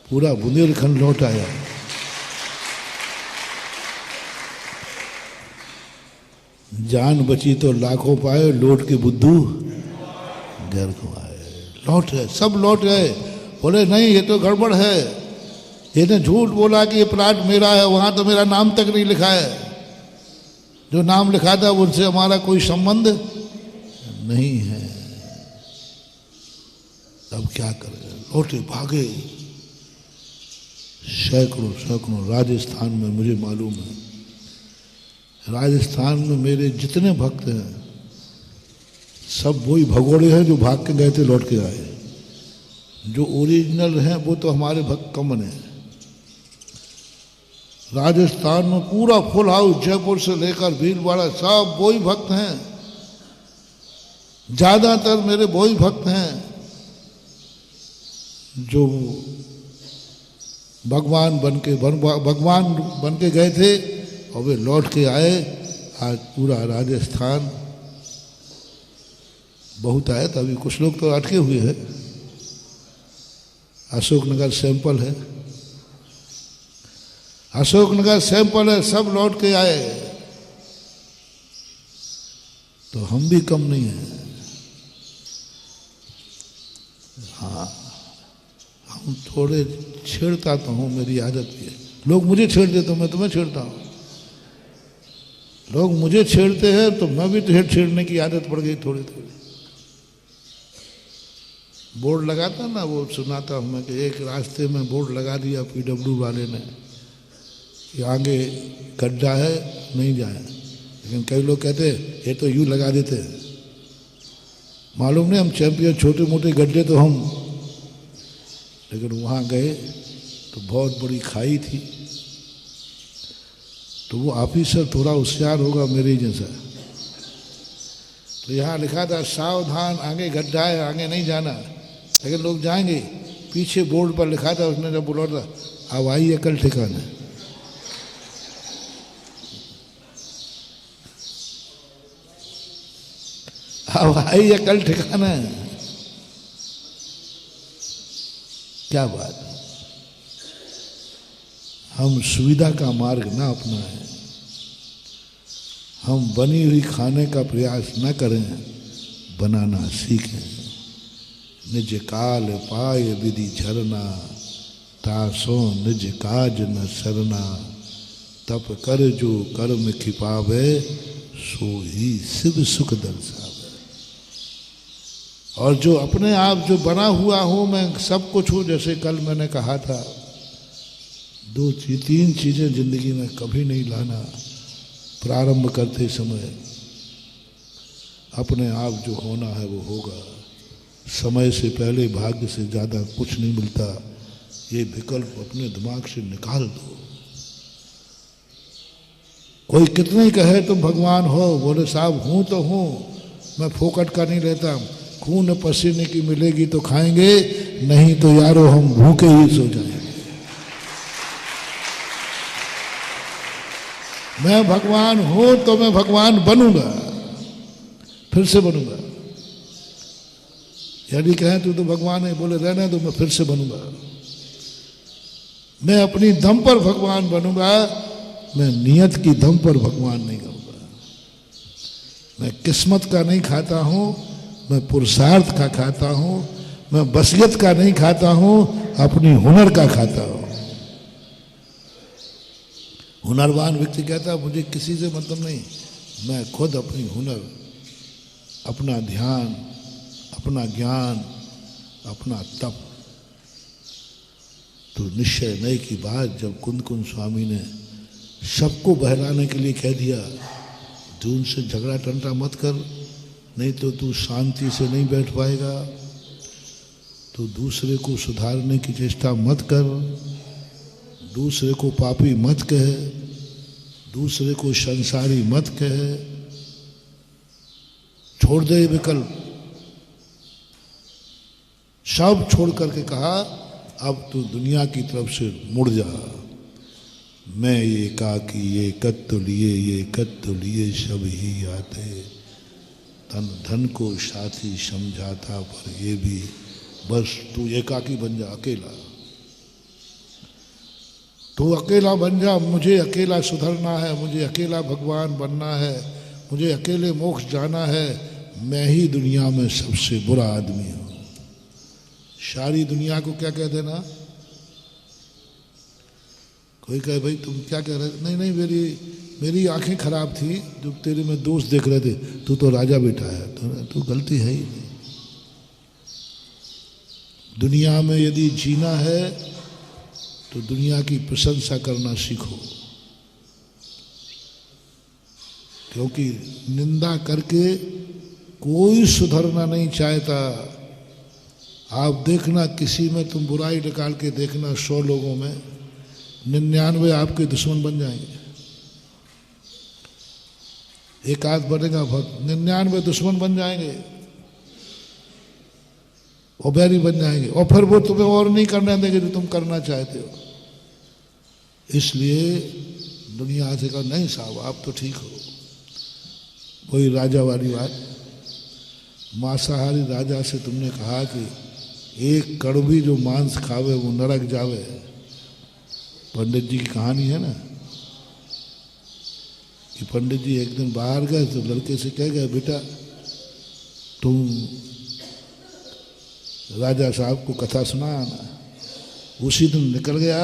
पूरा बुंदेलखंड लौट आया। जान बची तो लाखों पाए, लौट के बुद्धू घर को आए। लौट गए, सब लौट गए। बोले नहीं ये तो गड़बड़ है, इसने झूठ बोला कि ये प्लाट मेरा है, वहां तो मेरा नाम तक नहीं लिखा है। जो नाम लिखा था उनसे हमारा कोई संबंध नहीं है। अब क्या करें? लौटे, भागे। सैकड़ों सैकड़ों राजस्थान में, मुझे मालूम है राजस्थान में मेरे जितने भक्त हैं सब वही भगोड़े हैं जो भाग के गए थे लौट के आए। जो ओरिजिनल हैं वो तो हमारे भक्त कम हैं। राजस्थान में पूरा फुल हाउस, जयपुर से लेकर भीलवाड़ा, सब वही भक्त हैं। ज्यादातर मेरे वही भक्त हैं जो भगवान बन के गए थे और वे लौट के आए। आज पूरा राजस्थान बहुत आया था, अभी कुछ लोग तो अटके हुए हैं। अशोकनगर सैंपल है, अशोकनगर सैंपल है, सब लौट के आए। तो हम भी कम नहीं हैं। हाँ, हम थोड़े छेड़ता तो हूँ, मेरी आदत भी है। लोग मुझे छेड़ते तो मैं तुम्हें छेड़ता हूँ। लोग मुझे छेड़ते हैं तो मैं भी तो छेड़ने की आदत पड़ गई थोड़ी थोड़ी। बोर्ड लगाता ना, वो सुनाता हूँ मैं कि एक रास्ते में बोर्ड लगा दिया PW वाले ने कि आगे गड्ढा है, नहीं जाए। लेकिन कई लोग कहते ये तो यूँ लगा देते हैं। मालूम नहीं, हम चैंपियन, छोटे मोटे गड्ढे तो हम, लेकिन वहाँ गए तो बहुत बड़ी खाई थी। तो वो ऑफिसर थोड़ा होशियार होगा मेरे जैसा, तो यहाँ लिखा था सावधान, आगे गड्ढा है, आगे नहीं जाना। लेकिन लोग जाएंगे, पीछे बोर्ड पर लिखा था, उसने जब बोला था अब आइए कल ठिकाना। अब आइए कल ठिकाना है। क्या बात। हम सुविधा का मार्ग ना अपनाएं, हम बनी हुई खाने का प्रयास न करें, बनाना सीखें। निज काल पाय विधि झरना, तासो निज काज न सरना। तप कर जो कर्म खिपावे, सो ही शिव सुख दर्शावे। और जो अपने आप जो बना हुआ हूं, मैं सब कुछ हूं, जैसे कल मैंने कहा था, 3 चीजें जिंदगी में कभी नहीं लाना। प्रारंभ करते समय अपने आप जो होना है वो होगा। समय से पहले भाग्य से ज्यादा कुछ नहीं मिलता। ये विकल्प अपने दिमाग से निकाल दो। कोई कितने कहे तुम भगवान हो, बोले साहब हूं तो हूं, मैं फोकट का नहीं लेता। खून पसीने की मिलेगी तो खाएंगे, नहीं तो यारो हम भूखे ही सो जाएंगे। मैं भगवान हूं तो मैं भगवान बनूंगा, फिर से बनूंगा। यदि कहें तू तो भगवान है, बोले रहने दो, मैं फिर से बनूंगा। मैं अपनी दम पर भगवान बनूंगा, मैं नियत की दम पर भगवान नहीं करूंगा। मैं किस्मत का नहीं खाता हूं, मैं पुरुषार्थ का खाता हूं। मैं बसियत का नहीं खाता हूं, अपनी हुनर का खाता हूं। हुनरवान व्यक्ति कहता मुझे किसी से मतलब नहीं, मैं खुद अपनी हुनर, अपना ध्यान, अपना ज्ञान, अपना तप। तो निश्चय नए की बात जब कुंद कुंद स्वामी ने सबको बहलाने के लिए कह दिया, तू उनसे झगड़ा टंटा मत कर, नहीं तो तू शांति से नहीं बैठ पाएगा। तो दूसरे को सुधारने की चेष्टा मत कर, दूसरे को पापी मत कहे, दूसरे को संसारी मत कहे, छोड़ दे विकल्प। सब छोड़ करके कहा अब तू दुनिया की तरफ से मुड़ जा। मैं ये काकी ये कत्तो लिए, ये कत्तो लिए सब ही आते। तन धन को साथी समझाता पर ये भी, बस तू एकाकी बन जा, अकेला। तू अकेला बन जा, मुझे अकेला सुधरना है, मुझे अकेला भगवान बनना है, मुझे अकेले मोक्ष जाना है। मैं ही दुनिया में सबसे बुरा आदमी हूं। सारी दुनिया को क्या कह देना? कोई कहे भाई तुम क्या कह रहे थे? नहीं नहीं, मेरी आंखें खराब थी, जो तेरे में दोष देख रहे थे, तू तो राजा बेटा है, तो गलती है ही नहीं। दुनिया में यदि जीना है तो दुनिया की प्रशंसा करना सीखो, क्योंकि निंदा करके कोई सुधरना नहीं चाहता। आप देखना, किसी में तुम बुराई निकाल के देखना, 100 लोगों में 99 आपके दुश्मन बन जाएंगे। एक आध बनेगा भक्त, 99 दुश्मन बन जाएंगे और बैरी बन जाएंगे, और फिर वो तुम्हें और नहीं करने देंगे जो तुम करना चाहते हो। इसलिए दुनिया से कहा नहीं साहब आप तो ठीक हो। कोई राजा वाली बात, मांसाहारी राजा से तुमने कहा कि एक कण भी जो मांस खावे वो नरक जावे। पंडित जी की कहानी है ना कि पंडित जी एक दिन बाहर गए तो लड़के से कह गए, बेटा तुम राजा साहब को कथा सुनाना। उसी दिन निकल गया,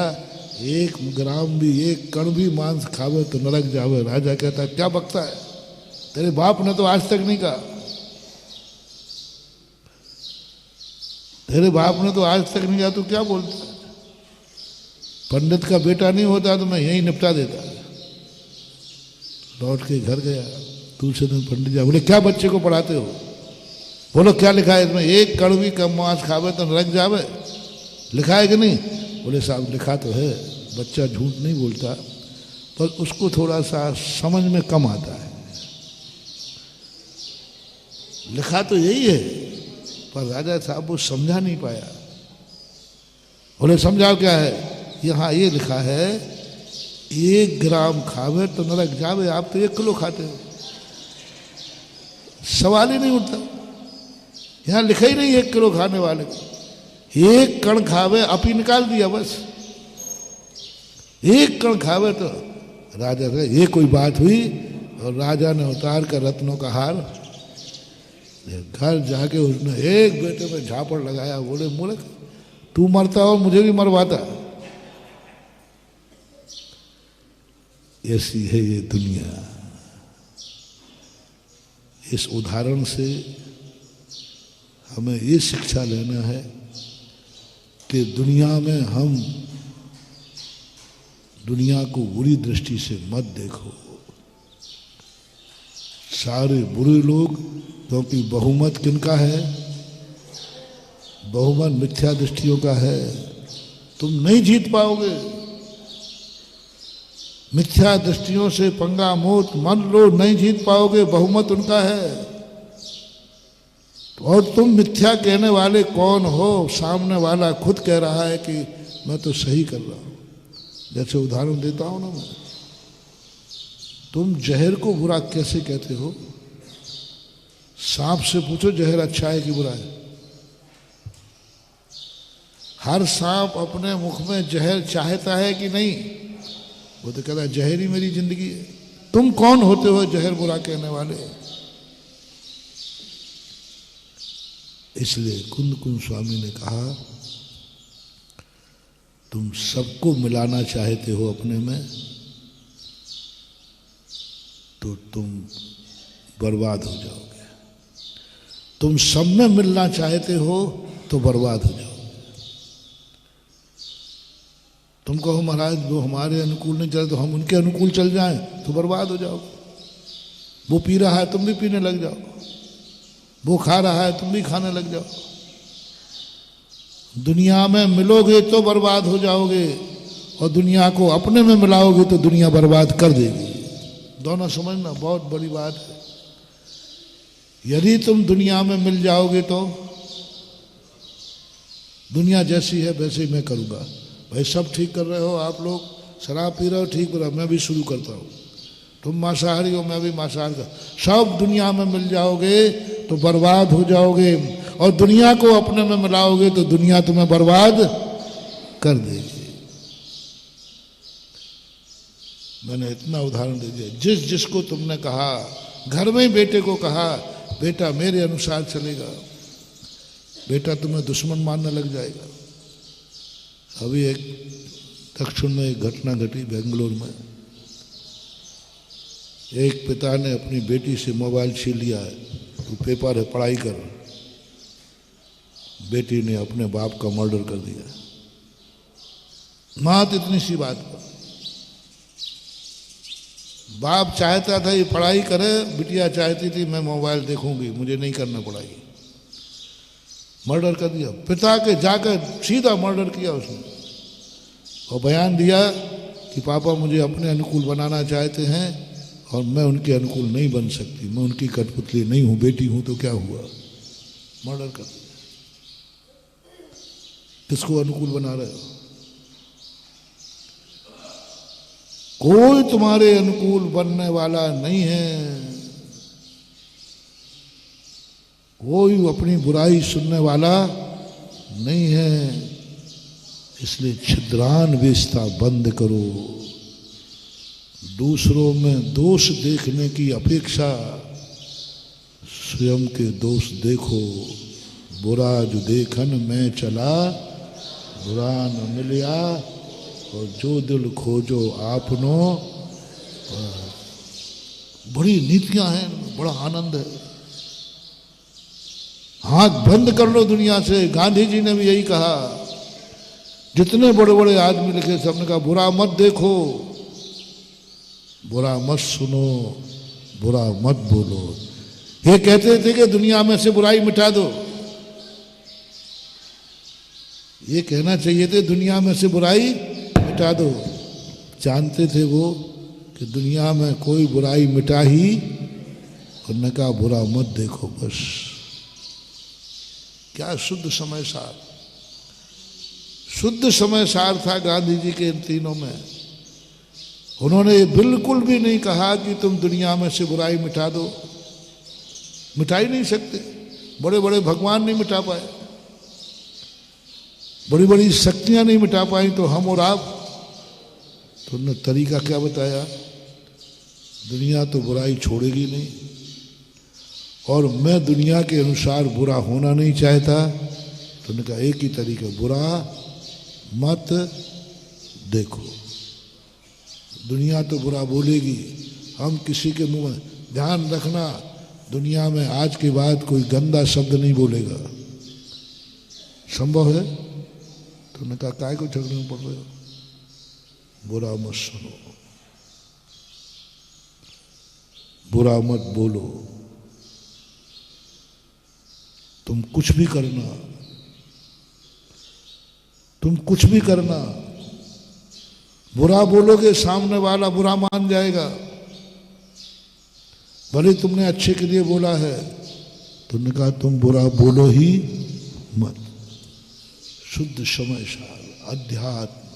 1 ग्राम भी, 1 कण भी मांस खावे तो नरक जावे। राजा कहता क्या बकता है, तेरे बाप ने तो आज तक नहीं कहा, तेरे बाप ने तो आज तक नहीं कहा, तू क्या बोलता है? पंडित का बेटा नहीं होता तो मैं यहीं निपटा देता। लौट के घर गया, दूसरे दिन पंडित जी बोले क्या बच्चे को पढ़ाते हो? बोलो क्या लिखा है इसमें, 1 कण भी कम मांस खावे तो नरक जावे, लिखा है कि नहीं? बोले साहब लिखा तो है। बच्चा झूठ नहीं बोलता, पर उसको थोड़ा सा समझ में कम आता है। लिखा तो यही है, पर राजा साहब वो समझा नहीं पाया। बोले समझाओ क्या है? यहाँ ये लिखा है 1 ग्राम खावे तो नरक जावे, आप तो 1 किलो खाते हो। सवाल ही नहीं उठता, यहाँ लिखा ही नहीं 1 किलो खाने वाले को। 1 कण खावे, अपी निकाल दिया बस। 1 कण खावे तो राजा से ये कोई बात हुई? और राजा ने उतार कर रत्नों का हार घर जाके उसने एक बेटे में झापड़ लगाया। बोले मूर्ख, तू मरता और मुझे भी मरवाता। ऐसी है ये दुनिया। इस उदाहरण से हमें ये शिक्षा लेना है कि दुनिया में हम दुनिया को बुरी दृष्टि से मत देखो। सारे बुरे लोग, क्योंकि बहुमत किनका है? बहुमत मिथ्या दृष्टियों का है। तुम नहीं जीत पाओगे। मिथ्या दृष्टियों से पंगा मोत मन लो, नहीं जीत पाओगे। बहुमत उनका है। और तुम मिथ्या कहने वाले कौन हो? सामने वाला खुद कह रहा है कि मैं तो सही कर रहा हूं। जैसे उदाहरण देता हूं ना मैं, तुम जहर को बुरा कैसे कहते हो? सांप से पूछो जहर अच्छा है कि बुरा है। हर सांप अपने मुख में जहर चाहता है कि नहीं? वो तो कहता है जहर ही मेरी जिंदगी है। तुम कौन होते हो जहर बुरा कहने वाले? इसलिए कुंद कुंद स्वामी ने कहा तुम सबको मिलाना चाहते हो अपने में तो तुम बर्बाद हो जाओगे। तुम सब में मिलना चाहते हो तो बर्बाद हो जाओगे। तुम कहो महाराज वो हमारे अनुकूल नहीं चले तो हम उनके अनुकूल चल जाएं तो बर्बाद हो जाओगे। वो पी रहा है तुम भी पीने लग जाओ, वो खा रहा है तुम भी खाने लग जाओ। दुनिया में मिलोगे तो बर्बाद हो जाओगे और दुनिया को अपने में मिलाओगे तो दुनिया बर्बाद कर देगी। दोनों समझना बहुत बड़ी बात है। यदि तुम दुनिया में मिल जाओगे तो दुनिया जैसी है वैसे ही मैं करूँगा। भाई सब ठीक कर रहे हो आप लोग, शराब पी रहे हो ठीक रहा, मैं भी शुरू करता हूँ। तुम मांसाहारी हो मैं भी मांसाहारी का, सब दुनिया में मिल जाओगे तो बर्बाद हो जाओगे और दुनिया को अपने में मिलाओगे तो दुनिया तुम्हें बर्बाद कर देगी। मैंने इतना उदाहरण दे दिया। जिस जिसको तुमने कहा, घर में ही बेटे को कहा बेटा मेरे अनुसार चलेगा, बेटा तुम्हें दुश्मन मानने लग जाएगा। अभी एक दक्षिण में एक घटना घटी बेंगलोर में। एक पिता ने अपनी बेटी से मोबाइल छीन लिया है, तो पेपर है पढ़ाई कर। बेटी ने अपने बाप का मर्डर कर दिया। मात इतनी सी बात पर बाप चाहता था ये पढ़ाई करे, बिटिया चाहती थी मैं मोबाइल देखूंगी, मुझे नहीं करना पढ़ाई। मर्डर कर दिया। पिता के जाकर सीधा मर्डर किया उसने और बयान दिया कि पापा मुझे अपने अनुकूल बनाना चाहते हैं और मैं उनके अनुकूल नहीं बन सकती, मैं उनकी कठपुतली नहीं हूं, बेटी हूं तो क्या हुआ। मर्डर कर दिया। किसको अनुकूल बना रहे हो? कोई तुम्हारे अनुकूल बनने वाला नहीं है। कोई अपनी बुराई सुनने वाला नहीं है। इसलिए छिद्रान वेचता बंद करो। दूसरों में दोष देखने की अपेक्षा स्वयं के दोष देखो। बुरा जो देखन में चला बुरा न मिलिया और जो दिल खोजो आपनो। बड़ी नीतियां हैं, बड़ा आनंद है। हाथ बंद कर लो दुनिया से। गांधी जी ने भी यही कहा। जितने बड़े बड़े आदमी लिखे सबने कहा बुरा मत देखो, बुरा मत सुनो, बुरा मत बोलो। ये कहते थे कि दुनिया में से बुराई मिटा दो। ये कहना चाहिए थे दुनिया में से बुराई मिटा दो। जानते थे वो कि दुनिया में कोई बुराई मिटा ही और न कहा बुरा मत देखो बस। क्या शुद्ध समय सार, शुद्ध समय सार था गांधी जी के इन तीनों में। उन्होंने बिल्कुल भी नहीं कहा कि तुम दुनिया में से बुराई मिटा दो। मिटा ही नहीं सकते। बड़े बड़े भगवान नहीं मिटा पाए, बड़ी बड़ी शक्तियां नहीं मिटा पाई तो हम और आप। तो उन्होंने तरीका क्या बताया? दुनिया तो बुराई छोड़ेगी नहीं और मैं दुनिया के अनुसार बुरा होना नहीं चाहता। तो उन्होंने कहा एक ही तरीका, बुरा मत देखो। दुनिया तो बुरा बोलेगी, हम किसी के मुंह में, ध्यान रखना दुनिया में आज के बाद कोई गंदा शब्द नहीं बोलेगा। संभव है? तो उन्होंने कहा काय को झगड़े में पड़ रहे हो, बुरा मत सुनो, बुरा मत बोलो। तुम कुछ भी करना, तुम कुछ भी करना, बुरा बोलोगे सामने वाला बुरा मान जाएगा। भले तुमने अच्छे के लिए बोला है। तुमने कहा तुम बुरा बोलो ही मत। शुद्ध समय सार, अध्यात्म।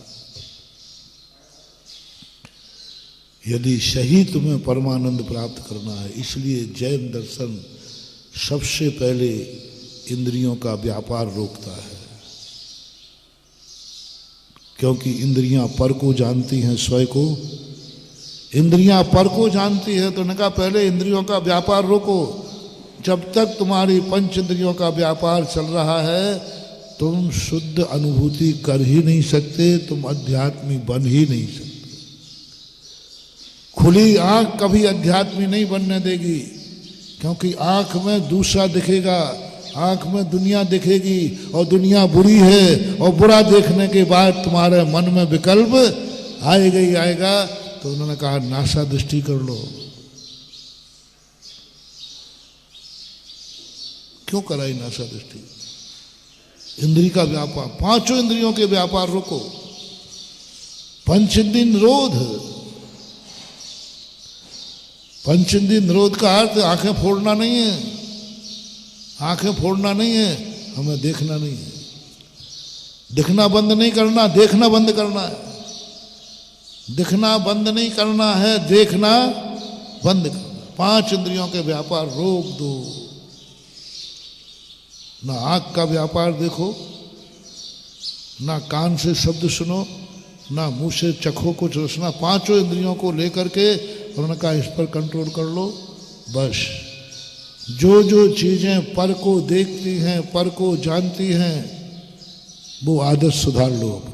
यदि सही तुम्हें परमानंद प्राप्त करना है, इसलिए जैन दर्शन सबसे पहले इंद्रियों का व्यापार रोकता है, क्योंकि इंद्रियां पर को जानती हैं, स्वयं को इंद्रियां पर को जानती है। तो उन्होंने कहा पहले इंद्रियों का व्यापार रोको। जब तक तुम्हारी पंच इंद्रियों का व्यापार चल रहा है, तुम शुद्ध अनुभूति कर ही नहीं सकते, तुम अध्यात्मिक बन ही नहीं सकते। खुली आंख कभी अध्यात्मी नहीं बनने देगी, क्योंकि आंख में दूसरा दिखेगा, आंख में दुनिया दिखेगी, और दुनिया बुरी है, और बुरा देखने के बाद तुम्हारे मन में विकल्प आएगा ही आएगा। तो उन्होंने कहा नासा दृष्टि कर लो। क्यों कराई नासा दृष्टि? इंद्री का व्यापार, पांचों इंद्रियों के व्यापार रोको। पंचेंद्रिय निरोध, पंचेंद्रिय निरोध का अर्थ आंखें फोड़ना नहीं है, आंखें फोड़ना नहीं है, हमें देखना नहीं है, दिखना बंद नहीं करना, देखना बंद करना है। दिखना बंद नहीं करना है, देखना बंद करना। पांच इंद्रियों के व्यापार रोक दो। ना आंख का व्यापार देखो, ना कान से शब्द सुनो, ना मुंह से चखो कुछ रसना। पांचों इंद्रियों को लेकर के उन्होंने कहा इस पर कंट्रोल कर लो। बस जो जो चीजें पर को देखती हैं, पर को जानती हैं, वो आदत सुधार लो अपनी।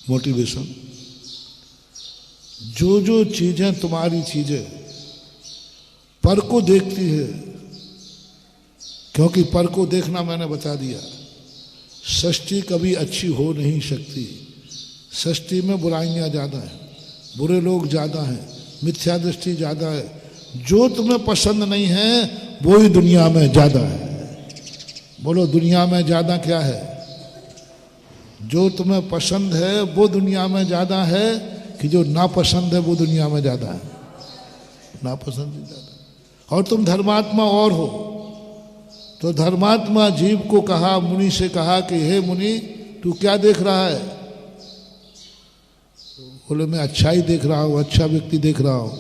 मोटिवेशन, जो जो चीजें तुम्हारी चीजें पर को देखती है, क्योंकि पर को देखना मैंने बता दिया, सृष्टि कभी अच्छी हो नहीं सकती। सृष्टि में बुराइयां ज्यादा हैं, बुरे लोग ज्यादा हैं, मिथ्या दृष्टि ज्यादा है। जो तुम्हें पसंद नहीं है वो ही दुनिया में ज्यादा है। बोलो दुनिया में ज्यादा क्या है? जो तुम्हें पसंद है वो दुनिया में ज्यादा है, कि जो नापसंद है वो दुनिया में ज्यादा है? नापसंद ही ज्यादा। और तुम धर्मात्मा और हो, तो धर्मात्मा जीव को कहा, मुनि से कहा कि हे मुनि तू क्या देख रहा है? बोले मैं अच्छा ही देख रहा हूं, अच्छा व्यक्ति देख रहा हूं।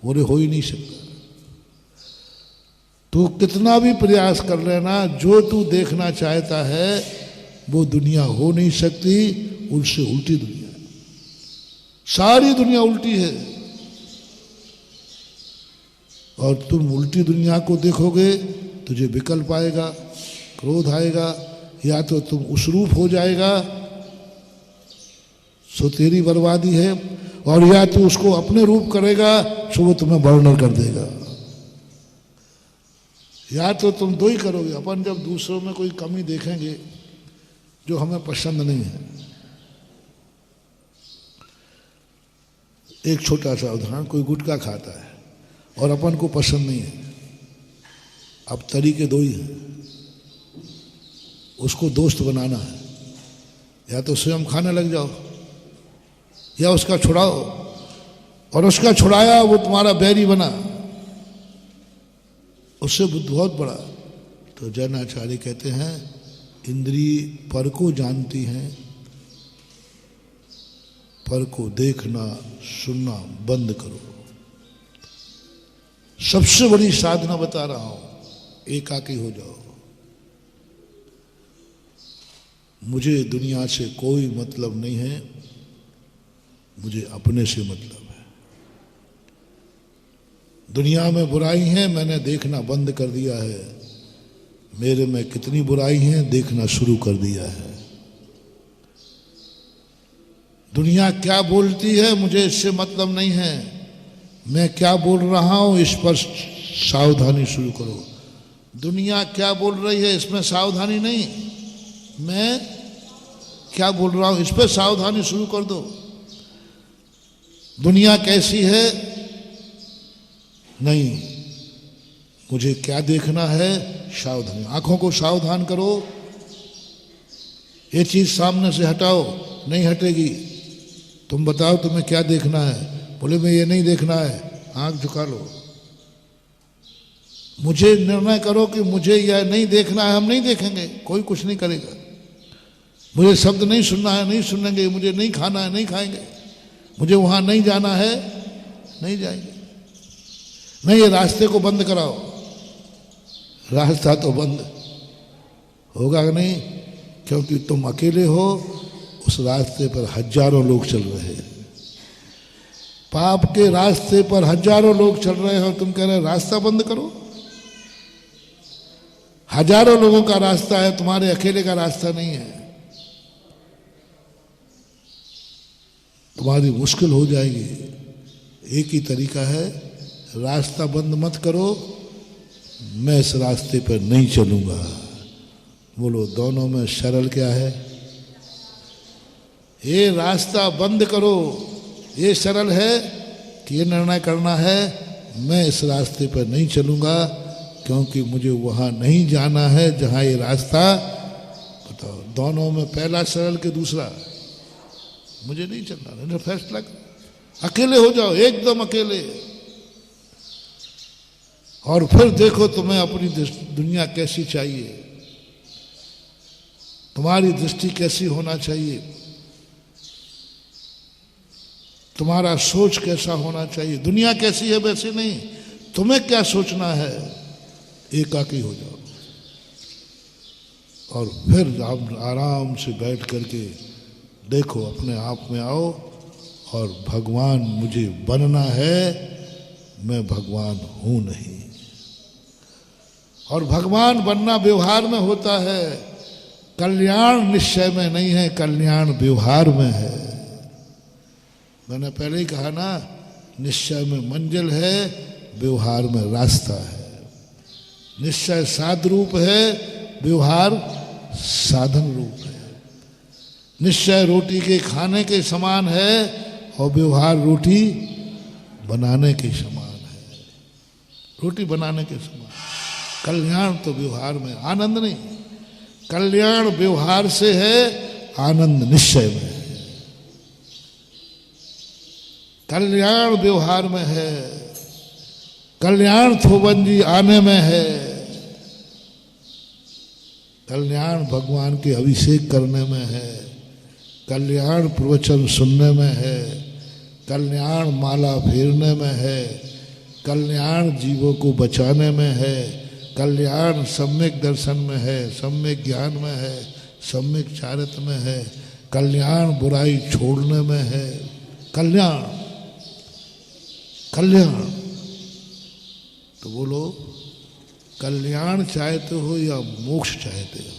बोले हो ही नहीं सकता। तू कितना भी प्रयास कर लेना, जो तू देखना चाहता है वो दुनिया हो नहीं सकती, उससे उल्टी दुनिया है। सारी दुनिया उल्टी है, और तुम उल्टी दुनिया को देखोगे, तुझे विकल्प आएगा, क्रोध आएगा, या तो तुम उस रूप हो जाएगा, सो तेरी बर्बादी है, और या तो उसको अपने रूप करेगा, सो वो तुम्हें बर्नर कर देगा। या तो तुम दो ही करोगे। अपन जब दूसरों में कोई कमी देखेंगे जो हमें पसंद नहीं है, एक छोटा सा उदाहरण, कोई गुटखा खाता है और अपन को पसंद नहीं है। अब तरीके दो ही हैं, उसको दोस्त बनाना है, या तो स्वयं खाने लग जाओ, या उसका छुड़ाओ, और उसका छुड़ाया वो तुम्हारा बैरी बना, उससे बहुत बड़ा। तो जैनाचार्य कहते हैं इंद्रिय पर को जानती हैं, पर को देखना सुनना बंद करो। सबसे बड़ी साधना बता रहा हूं, एकाकी हो जाओ। मुझे दुनिया से कोई मतलब नहीं है, मुझे अपने से मतलब है। दुनिया में बुराई है, मैंने देखना बंद कर दिया है। मेरे में कितनी बुराई है देखना शुरू कर दिया है। दुनिया क्या बोलती है मुझे इससे मतलब नहीं है, मैं क्या बोल रहा हूं इस पर सावधानी शुरू करो। दुनिया क्या बोल रही है इसमें सावधानी नहीं, मैं क्या बोल रहा हूं इस पर सावधानी शुरू कर दो। दुनिया कैसी है नहीं, मुझे क्या देखना है सावधानी। आंखों को सावधान करो, ये चीज सामने से हटाओ, नहीं हटेगी। तुम बताओ तुम्हें क्या देखना है? बोले मैं ये नहीं देखना है, आंख झुका लो। मुझे निर्णय करो कि मुझे यह नहीं देखना है, हम नहीं देखेंगे, कोई कुछ नहीं करेगा। मुझे शब्द नहीं सुनना है, नहीं सुनेंगे। मुझे नहीं खाना है, नहीं खाएंगे। मुझे वहां नहीं जाना है, नहीं जाएंगे। नहीं, ये रास्ते को बंद कराओ। रास्ता तो बंद होगा नहीं, क्योंकि तुम अकेले हो, उस रास्ते पर हजारों लोग चल रहे हैं। पाप के रास्ते पर हजारों लोग चल रहे हैं और तुम कह रहे हो रास्ता बंद करो। हजारों लोगों का रास्ता है, तुम्हारे अकेले का रास्ता नहीं है। तुम्हारी मुश्किल हो जाएगी। एक ही तरीका है, रास्ता बंद मत करो, मैं इस रास्ते पर नहीं चलूंगा। बोलो, दोनों में सरल क्या है? ये रास्ता बंद करो, ये सरल है कि ये निर्णय करना है मैं इस रास्ते पर नहीं चलूंगा, क्योंकि मुझे वहां नहीं जाना है जहां ये रास्ता। बताओ, दोनों में पहला सरल कि दूसरा? मुझे नहीं चलना, नहीं फैसला करो। अकेले हो जाओ, एकदम अकेले, और फिर देखो तुम्हें अपनी दुनिया कैसी चाहिए, तुम्हारी दृष्टि कैसी होना चाहिए, तुम्हारा सोच कैसा होना चाहिए। दुनिया कैसी है वैसे नहीं, तुम्हें क्या सोचना है। एकाकी हो जाओ और फिर आप आराम से बैठ करके देखो, अपने आप में आओ और भगवान मुझे बनना है, मैं भगवान हूं नहीं। और भगवान बनना व्यवहार में होता है, कल्याण निश्चय में नहीं है, कल्याण व्यवहार में है। मैंने पहले ही कहा ना, निश्चय में मंजिल है, व्यवहार में रास्ता है। निश्चय साध रूप है, व्यवहार साधन रूप है। निश्चय रोटी के खाने के समान है और व्यवहार रोटी बनाने के समान है। रोटी बनाने के समान। कल्याण तो व्यवहार में, आनंद नहीं। कल्याण व्यवहार से है, आनंद निश्चय में है। कल्याण व्यवहार में है, कल्याण थोबंजी आने में है, कल्याण भगवान के अभिषेक करने में है, कल्याण प्रवचन सुनने में है, कल्याण माला फेरने में है, कल्याण जीवों को बचाने में है, कल्याण सम्यक दर्शन में है, सम्यक ज्ञान में है, सम्यक चारित्र में है, कल्याण बुराई छोड़ने में है। कल्याण, कल्याण। तो बोलो, कल्याण चाहते हो या मोक्ष चाहते हो?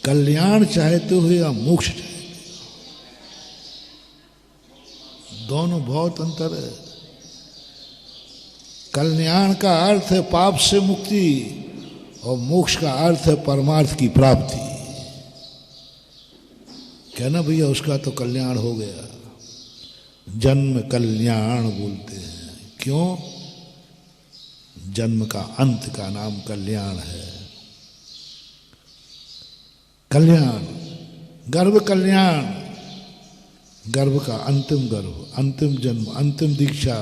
कल्याण चाहते हो या मोक्ष चाहते हो? दोनों बहुत अंतर है। कल्याण का अर्थ है पाप से मुक्ति और मोक्ष का अर्थ है परमार्थ की प्राप्ति। कहना भैया उसका तो कल्याण हो गया। जन्म कल्याण बोलते हैं, क्यों? जन्म का अंत का नाम कल्याण है। कल्याण, गर्भ कल्याण, गर्भ का अंतिम गर्भ, अंतिम जन्म, अंतिम दीक्षा।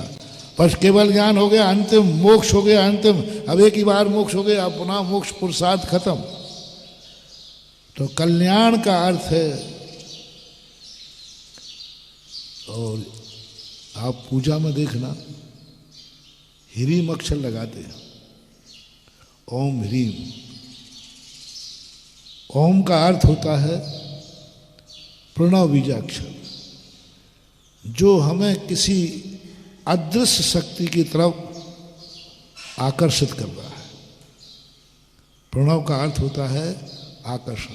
बस केवल ज्ञान हो गया, अंतिम मोक्ष हो गया। अंतिम, अब एक ही बार मोक्ष हो गया, पुनः मोक्ष पुरुषार्थ खत्म। तो कल्याण का अर्थ है, और आप पूजा में देखना ह्रीम अक्षर लगाते हैं, ओम ह्रीम। ओम का अर्थ होता है प्रणव बीजाक्षर, जो हमें किसी अदृश्य शक्ति की तरफ आकर्षित कर रहा है। प्रणव का अर्थ होता है आकर्षण,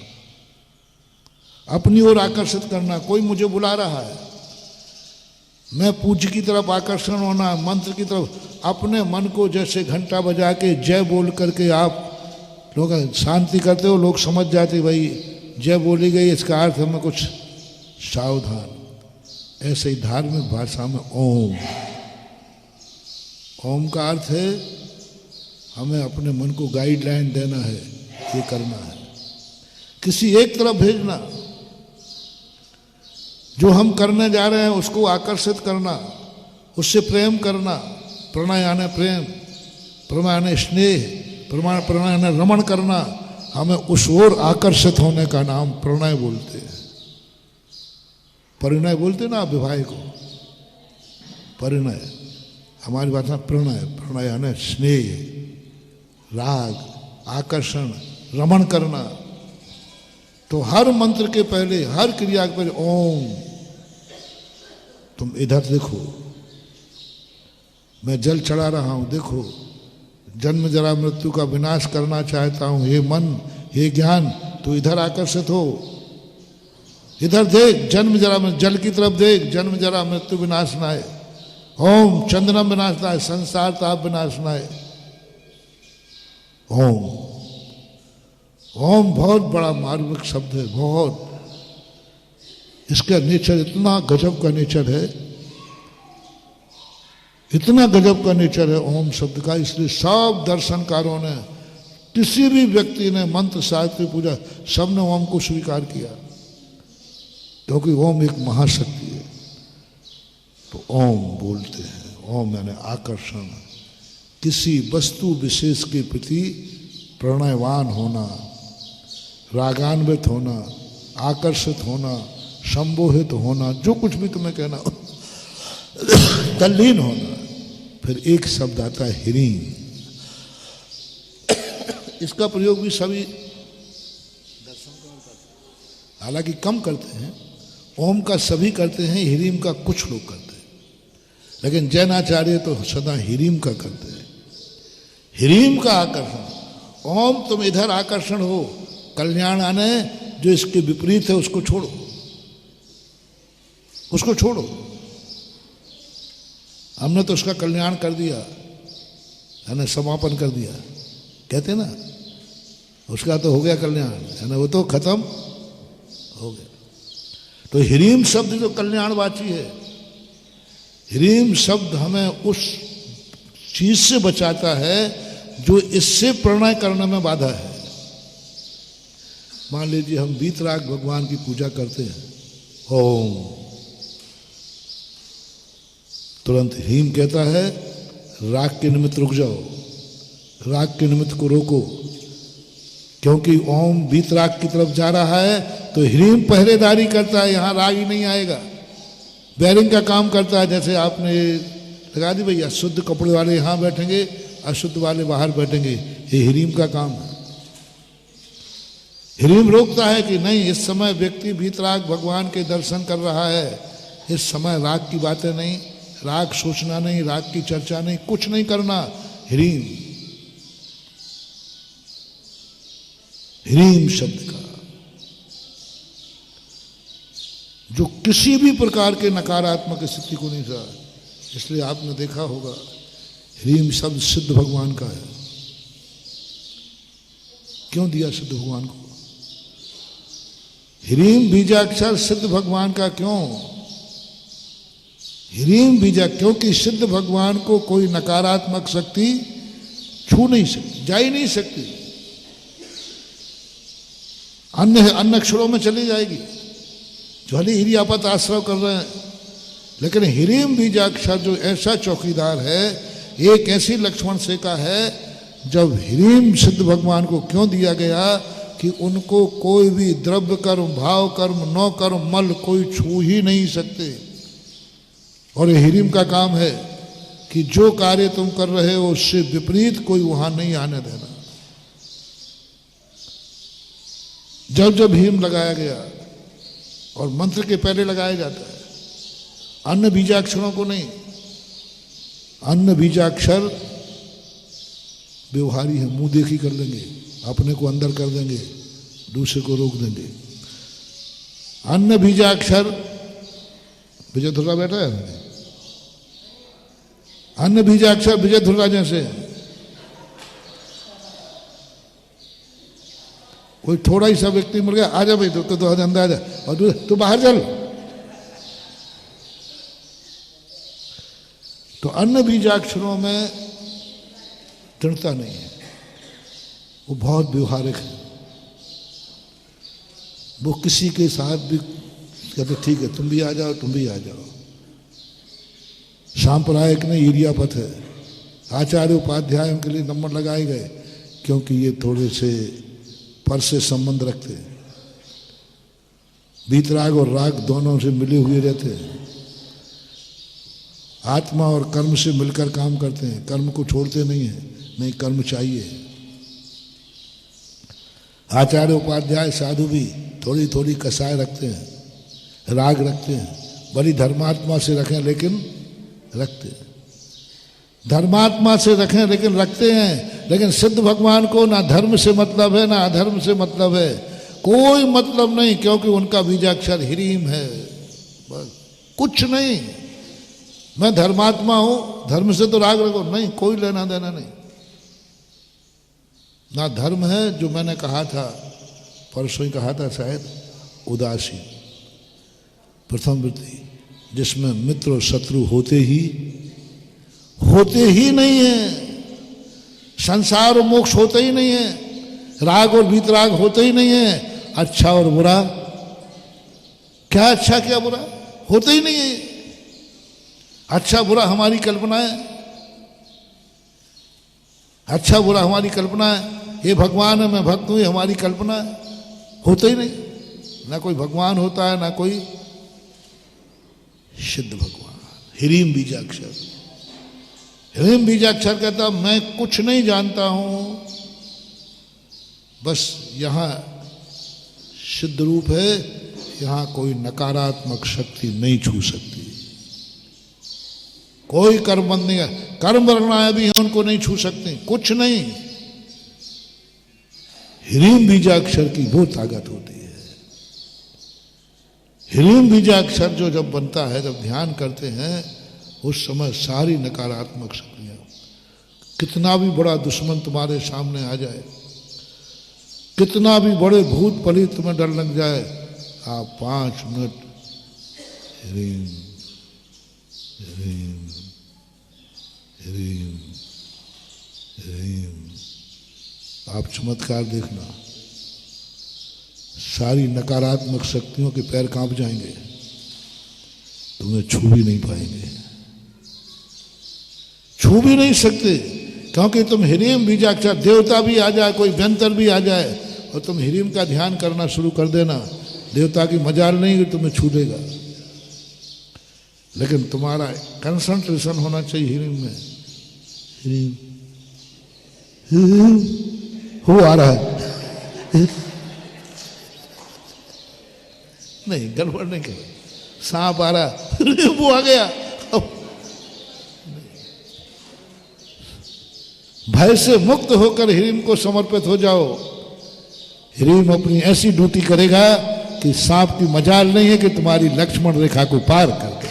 अपनी ओर आकर्षित करना। कोई मुझे बुला रहा है, मैं पूज्य की तरफ आकर्षण होना, मंत्र की तरफ। अपने मन को जैसे घंटा बजा के जय बोल करके आप लोग शांति करते हो, लोग समझ जाते भाई जय बोली गई, इसका अर्थ हमें कुछ सावधान। ऐसे ही धार्मिक भाषा में ओम, ओम का अर्थ है हमें अपने मन को गाइडलाइन देना है, ये करना है, किसी एक तरफ भेजना। जो हम करने जा रहे हैं उसको आकर्षित करना, उससे प्रेम करना। प्रणय यानी प्रेम, प्रमा यानी स्नेह, प्रणय यानी रमण करना, हमें उस ओर आकर्षित होने का नाम प्रणय बोलते हैं। परिणय बोलते ना विवाह को, परिणय हमारी भाषा प्रणय, प्रणय यानी स्नेह, राग, आकर्षण, रमण करना। तो हर मंत्र के पहले, हर क्रिया के पहले ओम। तुम इधर देखो, मैं जल चढ़ा रहा हूं, देखो, जन्म जरा मृत्यु का विनाश करना चाहता हूं, हे मन, हे ज्ञान, तो इधर आकर्षित हो, इधर देख, जन्म जरा में जल की तरफ देख, जन्म जरा मृत्यु विनाशनाय, ओम चंद्रम विनाशनाय, संसार ताप विनाशनाय, ओम। ओम बहुत बड़ा मार्मिक शब्द है, बहुत। इसका नेचर इतना गजब का नेचर है, इतना गजब का नेचर है ओम शब्द का। इसलिए सब दर्शनकारों ने, किसी भी व्यक्ति ने, मंत्र साहित्य पूजा, सबने ओम को स्वीकार किया, क्योंकि ओम एक महाशक्ति है। तो ओम बोलते हैं। ओम यानी आकर्षण, किसी वस्तु विशेष के प्रति प्रणयवान होना, रागान्वित होना, आकर्षित होना, संबोधित होना, जो कुछ भी तुम्हें कहना, तल्लीन होना। फिर एक शब्द आता है ह्रीं। इसका प्रयोग भी सभी हालांकि कम करते हैं, ओम का सभी करते हैं, ह्रीं का कुछ लोग करते हैं, लेकिन जैनाचार्य तो सदा ह्रीं का करते हैं। ह्रीं का आकर्षण, ओम तुम इधर आकर्षण हो, कल्याण आने, जो इसके विपरीत है उसको छोड़ो, उसको छोड़ो। हमने तो उसका कल्याण कर दिया, यानी समापन कर दिया, कहते ना, उसका तो हो गया कल्याण, यानी वो तो खत्म हो गया। तो ह्रीं शब्द जो कल्याणवाची है, ह्रीं शब्द हमें उस चीज से बचाता है जो इससे प्रणय करने में बाधा है। मान लीजिए हम वीतराग भगवान की पूजा करते हैं, ओम, तुरंत ह्रीं कहता है राग के निमित्त रुक जाओ, राग के निमित्त को रोको, क्योंकि ओम वीतराग की तरफ जा रहा है, तो ह्रीं पहरेदारी करता है, यहां राग ही नहीं आएगा, बैरिंग का काम करता है। जैसे आपने लगा दी भैया, शुद्ध कपड़े वाले यहां बैठेंगे, अशुद्ध वाले बाहर बैठेंगे, ये ह्रीं का काम है। ह्रीं रोकता है कि नहीं, इस समय व्यक्ति वीतराग भगवान के दर्शन कर रहा है, इस समय राग की बातें नहीं, राग सोचना नहीं, राग की चर्चा नहीं, कुछ नहीं करना। ह्रीं, ह्रीं शब्द का जो किसी भी प्रकार के नकारात्मक स्थिति को नहीं था। इसलिए आपने देखा होगा ह्रीं शब्द सिद्ध भगवान का है। क्यों दिया सिद्ध भगवान को? ह्रीं बीजाक्षर सिद्ध भगवान का क्यों? ह्रीं बीजा, क्योंकि सिद्ध भगवान को कोई नकारात्मक शक्ति छू नहीं सकती, जा ही नहीं सकती, अन्य अक्षरों में चली जाएगी, जो हली हिरियापत आश्रय कर रहे हैं। लेकिन ह्रीं बीजाक्षर जो ऐसा चौकीदार है, एक ऐसी लक्ष्मण सेका है, जब ह्रीं सिद्ध भगवान को क्यों दिया गया कि उनको कोई भी द्रव्य कर्म, भाव कर्म, नौ कर्म, मल कोई छू ही नहीं सकते। और ये ह्रीं का काम है कि जो कार्य तुम कर रहे हो उससे विपरीत कोई वहां नहीं आने देना। जब जब ह्रीं लगाया गया, और मंत्र के पहले लगाया जाता है, अन्य बीजाक्षरों को नहीं। अन्य बीजाक्षर व्यवहारी है, मुंह देखी कर लेंगे, अपने को अंदर कर देंगे, दूसरे को रोक देंगे। अन्य बीजाक्षर, विजय धुर्रा बैठा है, अन्य बीजाक्षर विजय धुर्रा जैसे कोई थोड़ा ही सा व्यक्ति मिल गया, आ जा भाई, तो अंदर आ जा, और तू बाहर चल। तो अन्य बीजाक्षरों में दृढ़ता नहीं है, वो बहुत व्यवहारिक है। वो किसी के साथ भी कहते ठीक है तुम भी आ जाओ, तुम भी आ जाओ। सांप्रदायिक नहीं, इरियापत है। आचार्य उपाध्याय के लिए नंबर लगाए गए, क्योंकि ये थोड़े से पर से संबंध रखते हैं, वीतराग और राग दोनों से मिले हुए रहते हैं, आत्मा और कर्म से मिलकर काम करते हैं, कर्म को छोड़ते नहीं हैं, नहीं कर्म चाहिए। आचार्य उपाध्याय साधु भी थोड़ी थोड़ी कसाय रखते हैं, राग रखते हैं, बड़ी धर्मात्मा से रखें लेकिन रखते हैं, धर्मात्मा से रखें लेकिन रखते हैं। लेकिन सिद्ध भगवान को ना धर्म से मतलब है ना अधर्म से मतलब है, कोई मतलब नहीं, क्योंकि उनका बीजाक्षर ह्रीम है, बस कुछ नहीं। मैं धर्मात्मा हूं, धर्म से तो राग रखो, नहीं, कोई लेना देना नहीं। ना धर्म है जो मैंने कहा था, परसों ही कहा था शायद, उदासीन प्रथम वृत्ति, जिसमें मित्र और शत्रु होते ही नहीं है, संसार और मोक्ष होते ही नहीं है, राग और वीतराग होते ही नहीं है, अच्छा और बुरा, क्या अच्छा क्या बुरा होते ही नहीं है। अच्छा बुरा हमारी कल्पना है, अच्छा बुरा हमारी कल्पना है, ये भगवान है मैं भक्त हूं, ये हमारी कल्पना है, होते ही नहीं। ना कोई भगवान होता है ना कोई सिद्ध भगवान। ह्रीम बीजाक्षर, ह्रीम बीजाक्षर कहता मैं कुछ नहीं जानता हूं, बस यहां सिद्ध रूप है, यहां कोई नकारात्मक शक्ति नहीं छू सकती, कोई कर्म बंद नहीं है, कर्म वर्णाएं भी हैं उनको नहीं छू सकते, कुछ नहीं। ह्रीम बीजाक्षर की वो ताकत होती है। ह्रीम बीजाक्षर जो जब बनता है, जब ध्यान करते हैं, उस समय सारी नकारात्मक शक्तियां, कितना भी बड़ा दुश्मन तुम्हारे सामने आ जाए, कितना भी बड़े भूत पलित तुम्हें डर लग जाए, आप 5 मिनट ह्रीम ह्रीम ह्रीम ह्रीम, आप चमत्कार देखना, सारी नकारात्मक शक्तियों के पैर कांप जाएंगे, तुम्हें छू भी नहीं पाएंगे, छू भी नहीं सकते, क्योंकि तुम ह्रीम बीजाक्षर, देवता भी आ जाए, कोई व्यंतर भी आ जाए और तुम ह्रीम का ध्यान करना शुरू कर देना, देवता की मजाल नहीं कि तुम्हें छू लेगा, लेकिन तुम्हारा कंसंट्रेशन होना चाहिए ह्रीम में। ह्रीम हो आ रहा है नहीं, गड़बड़ नहीं कर, सांप आ रहा वो आ गया, भय से मुक्त होकर ह्रीम को समर्पित हो जाओ। ह्रीम अपनी ऐसी ड्यूटी करेगा कि सांप की मजाल नहीं है कि तुम्हारी लक्ष्मण रेखा को पार कर दे।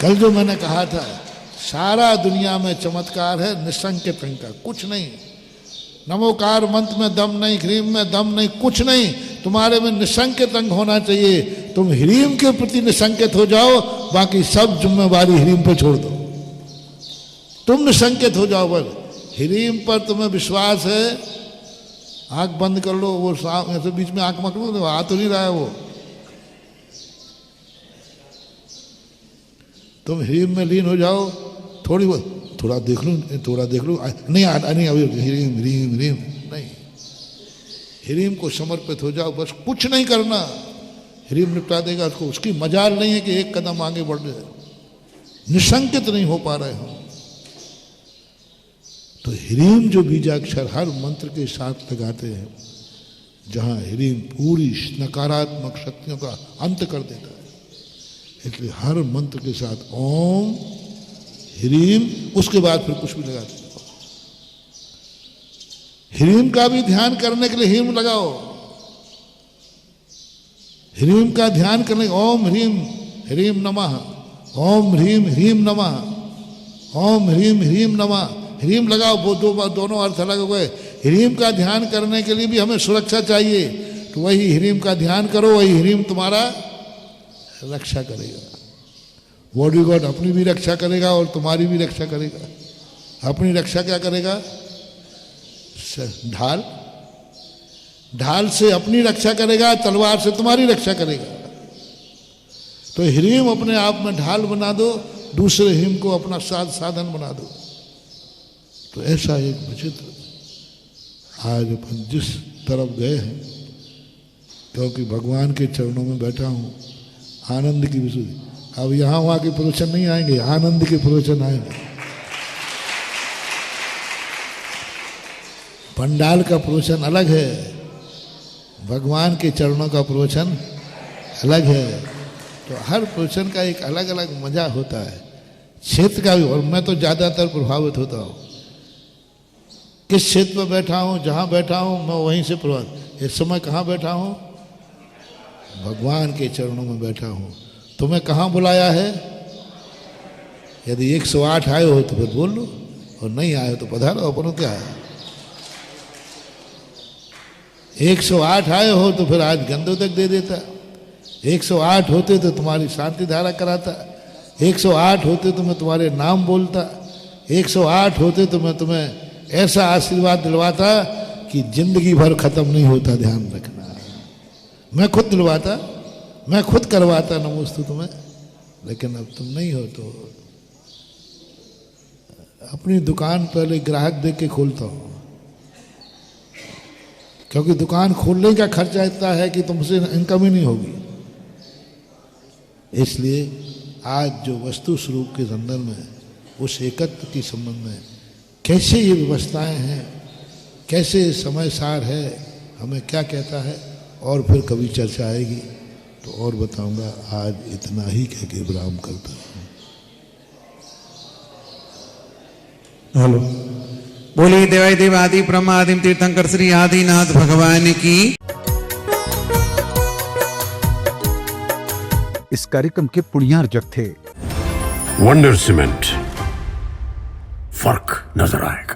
कल जो मैंने कहा था, सारा दुनिया में चमत्कार है निसंकेत का, कुछ नहीं, नमोकार मंत्र में दम नहीं, ह्रीम में दम नहीं, कुछ नहीं, तुम्हारे में निसंकेत अंग होना चाहिए। तुम ह्रीम के प्रति निसंकेत हो जाओ, बाकी सब जिम्मेवारी ह्रीम पे छोड़ दो, तुम निसंकेत हो जाओ। बस ह्रीम पर तुम्हें विश्वास है, आंख बंद कर लो, वो ऐसे बीच में आंख मकड़ो तो आ तो नहीं रहा है वो, तुम ह्रीम में लीन हो जाओ, थोड़ा देख लो, नहीं अभी ह्रीम ह्रीम ह्रीम नहीं, ह्रीम को समर्पित हो जाओ, बस कुछ नहीं करना, ह्रीम निपटा देगा उसको, उसकी मजाल नहीं है कि एक कदम आगे बढ़ रहे, निसंकित नहीं हो पा रहे हो। तो ह्रीम जो बीजाक्षर हर मंत्र के साथ लगाते हैं, जहां ह्रीम पूरी नकारात्मक शक्तियों का अंत कर देता है, इसलिए हर मंत्र के साथ ओम ह्रीम, उसके बाद फिर कुछ भी लगाते हैं। ह्रीम का भी ध्यान करने के लिए ह्रीम लगाओ, ह्रीम का ध्यान करने, ओम ह्रीम ह्रीम नमः, ओम ह्रीम ह्रीम नमः, ओम ह्रीम ह्रीम नमः, ह्रीम लगाओ, वो दोनों अर्थ अलग हो गए। ह्रीम का ध्यान करने के लिए भी हमें सुरक्षा चाहिए, तो वही ह्रीम का ध्यान करो, वही ह्रीम तुम्हारा रक्षा करेगा। बॉडी गॉड अपनी भी रक्षा करेगा और तुम्हारी भी रक्षा करेगा। अपनी रक्षा क्या करेगा? ढाल, ढाल से अपनी रक्षा करेगा, तलवार से तुम्हारी रक्षा करेगा। तो ह्रीम अपने आप में ढाल बना दो, दूसरे ह्रीम को अपना साधन बना दो। तो ऐसा एक विचित्र आज अपन जिस तरफ गए हैं, क्योंकि भगवान के चरणों में बैठा हूँ, आनंद की विशुद्धि। अब यहाँ वहाँ के प्रवचन नहीं आएंगे, आनंद के प्रवचन आएंगे। पंडाल का प्रवचन अलग है, भगवान के चरणों का प्रवचन अलग है। तो हर प्रवचन का एक अलग अलग मजा होता है, क्षेत्र का भी। और मैं तो ज़्यादातर प्रभावित होता हूँ, किस क्षेत्र में बैठा हूँ, जहाँ बैठा हूँ मैं वहीं से प्रभावित। इस समय कहाँ बैठा हूँ? भगवान के चरणों में बैठा हूँ। तुम्हें कहाँ बुलाया है? यदि 108 आए हो तो फिर बोल लो, और नहीं आए हो तो पधारो, अपन क्या है। 108 आए हो तो फिर आज गंधोदक दे देता, 108 होते तो तुम्हारी शांति धारा कराता, 108 होते तो मैं तुम्हारे नाम बोलता, 108 होते तो मैं तुम्हें ऐसा आशीर्वाद दिलवाता कि जिंदगी भर खत्म नहीं होता। ध्यान रखना, मैं खुद दिलवाता, मैं खुद करवाता नमोस्तु तुम्हें। लेकिन अब तुम नहीं हो तो अपनी दुकान पहले ग्राहक देख के खोलता हूँ, क्योंकि दुकान खोलने का खर्चा इतना है कि तुमसे इनकम ही नहीं होगी। इसलिए आज जो वस्तु स्वरूप के संदर्भ में, उस एकत्व के संबंध में कैसे ये व्यवस्थाएं हैं, कैसे समय सार है, हमें क्या कहता है, और फिर कभी चर्चा आएगी तो और बताऊंगा। आज इतना ही कह के विराम करता हूँ। हेलो, बोलिए देवाय देव आदि ब्रह्मादिम तीर्थंकर श्री आदिनाथ भगवान की। इस कार्यक्रम के पुण्यार्जक थे वंडर सीमेंट, फर्क नजर आएगा।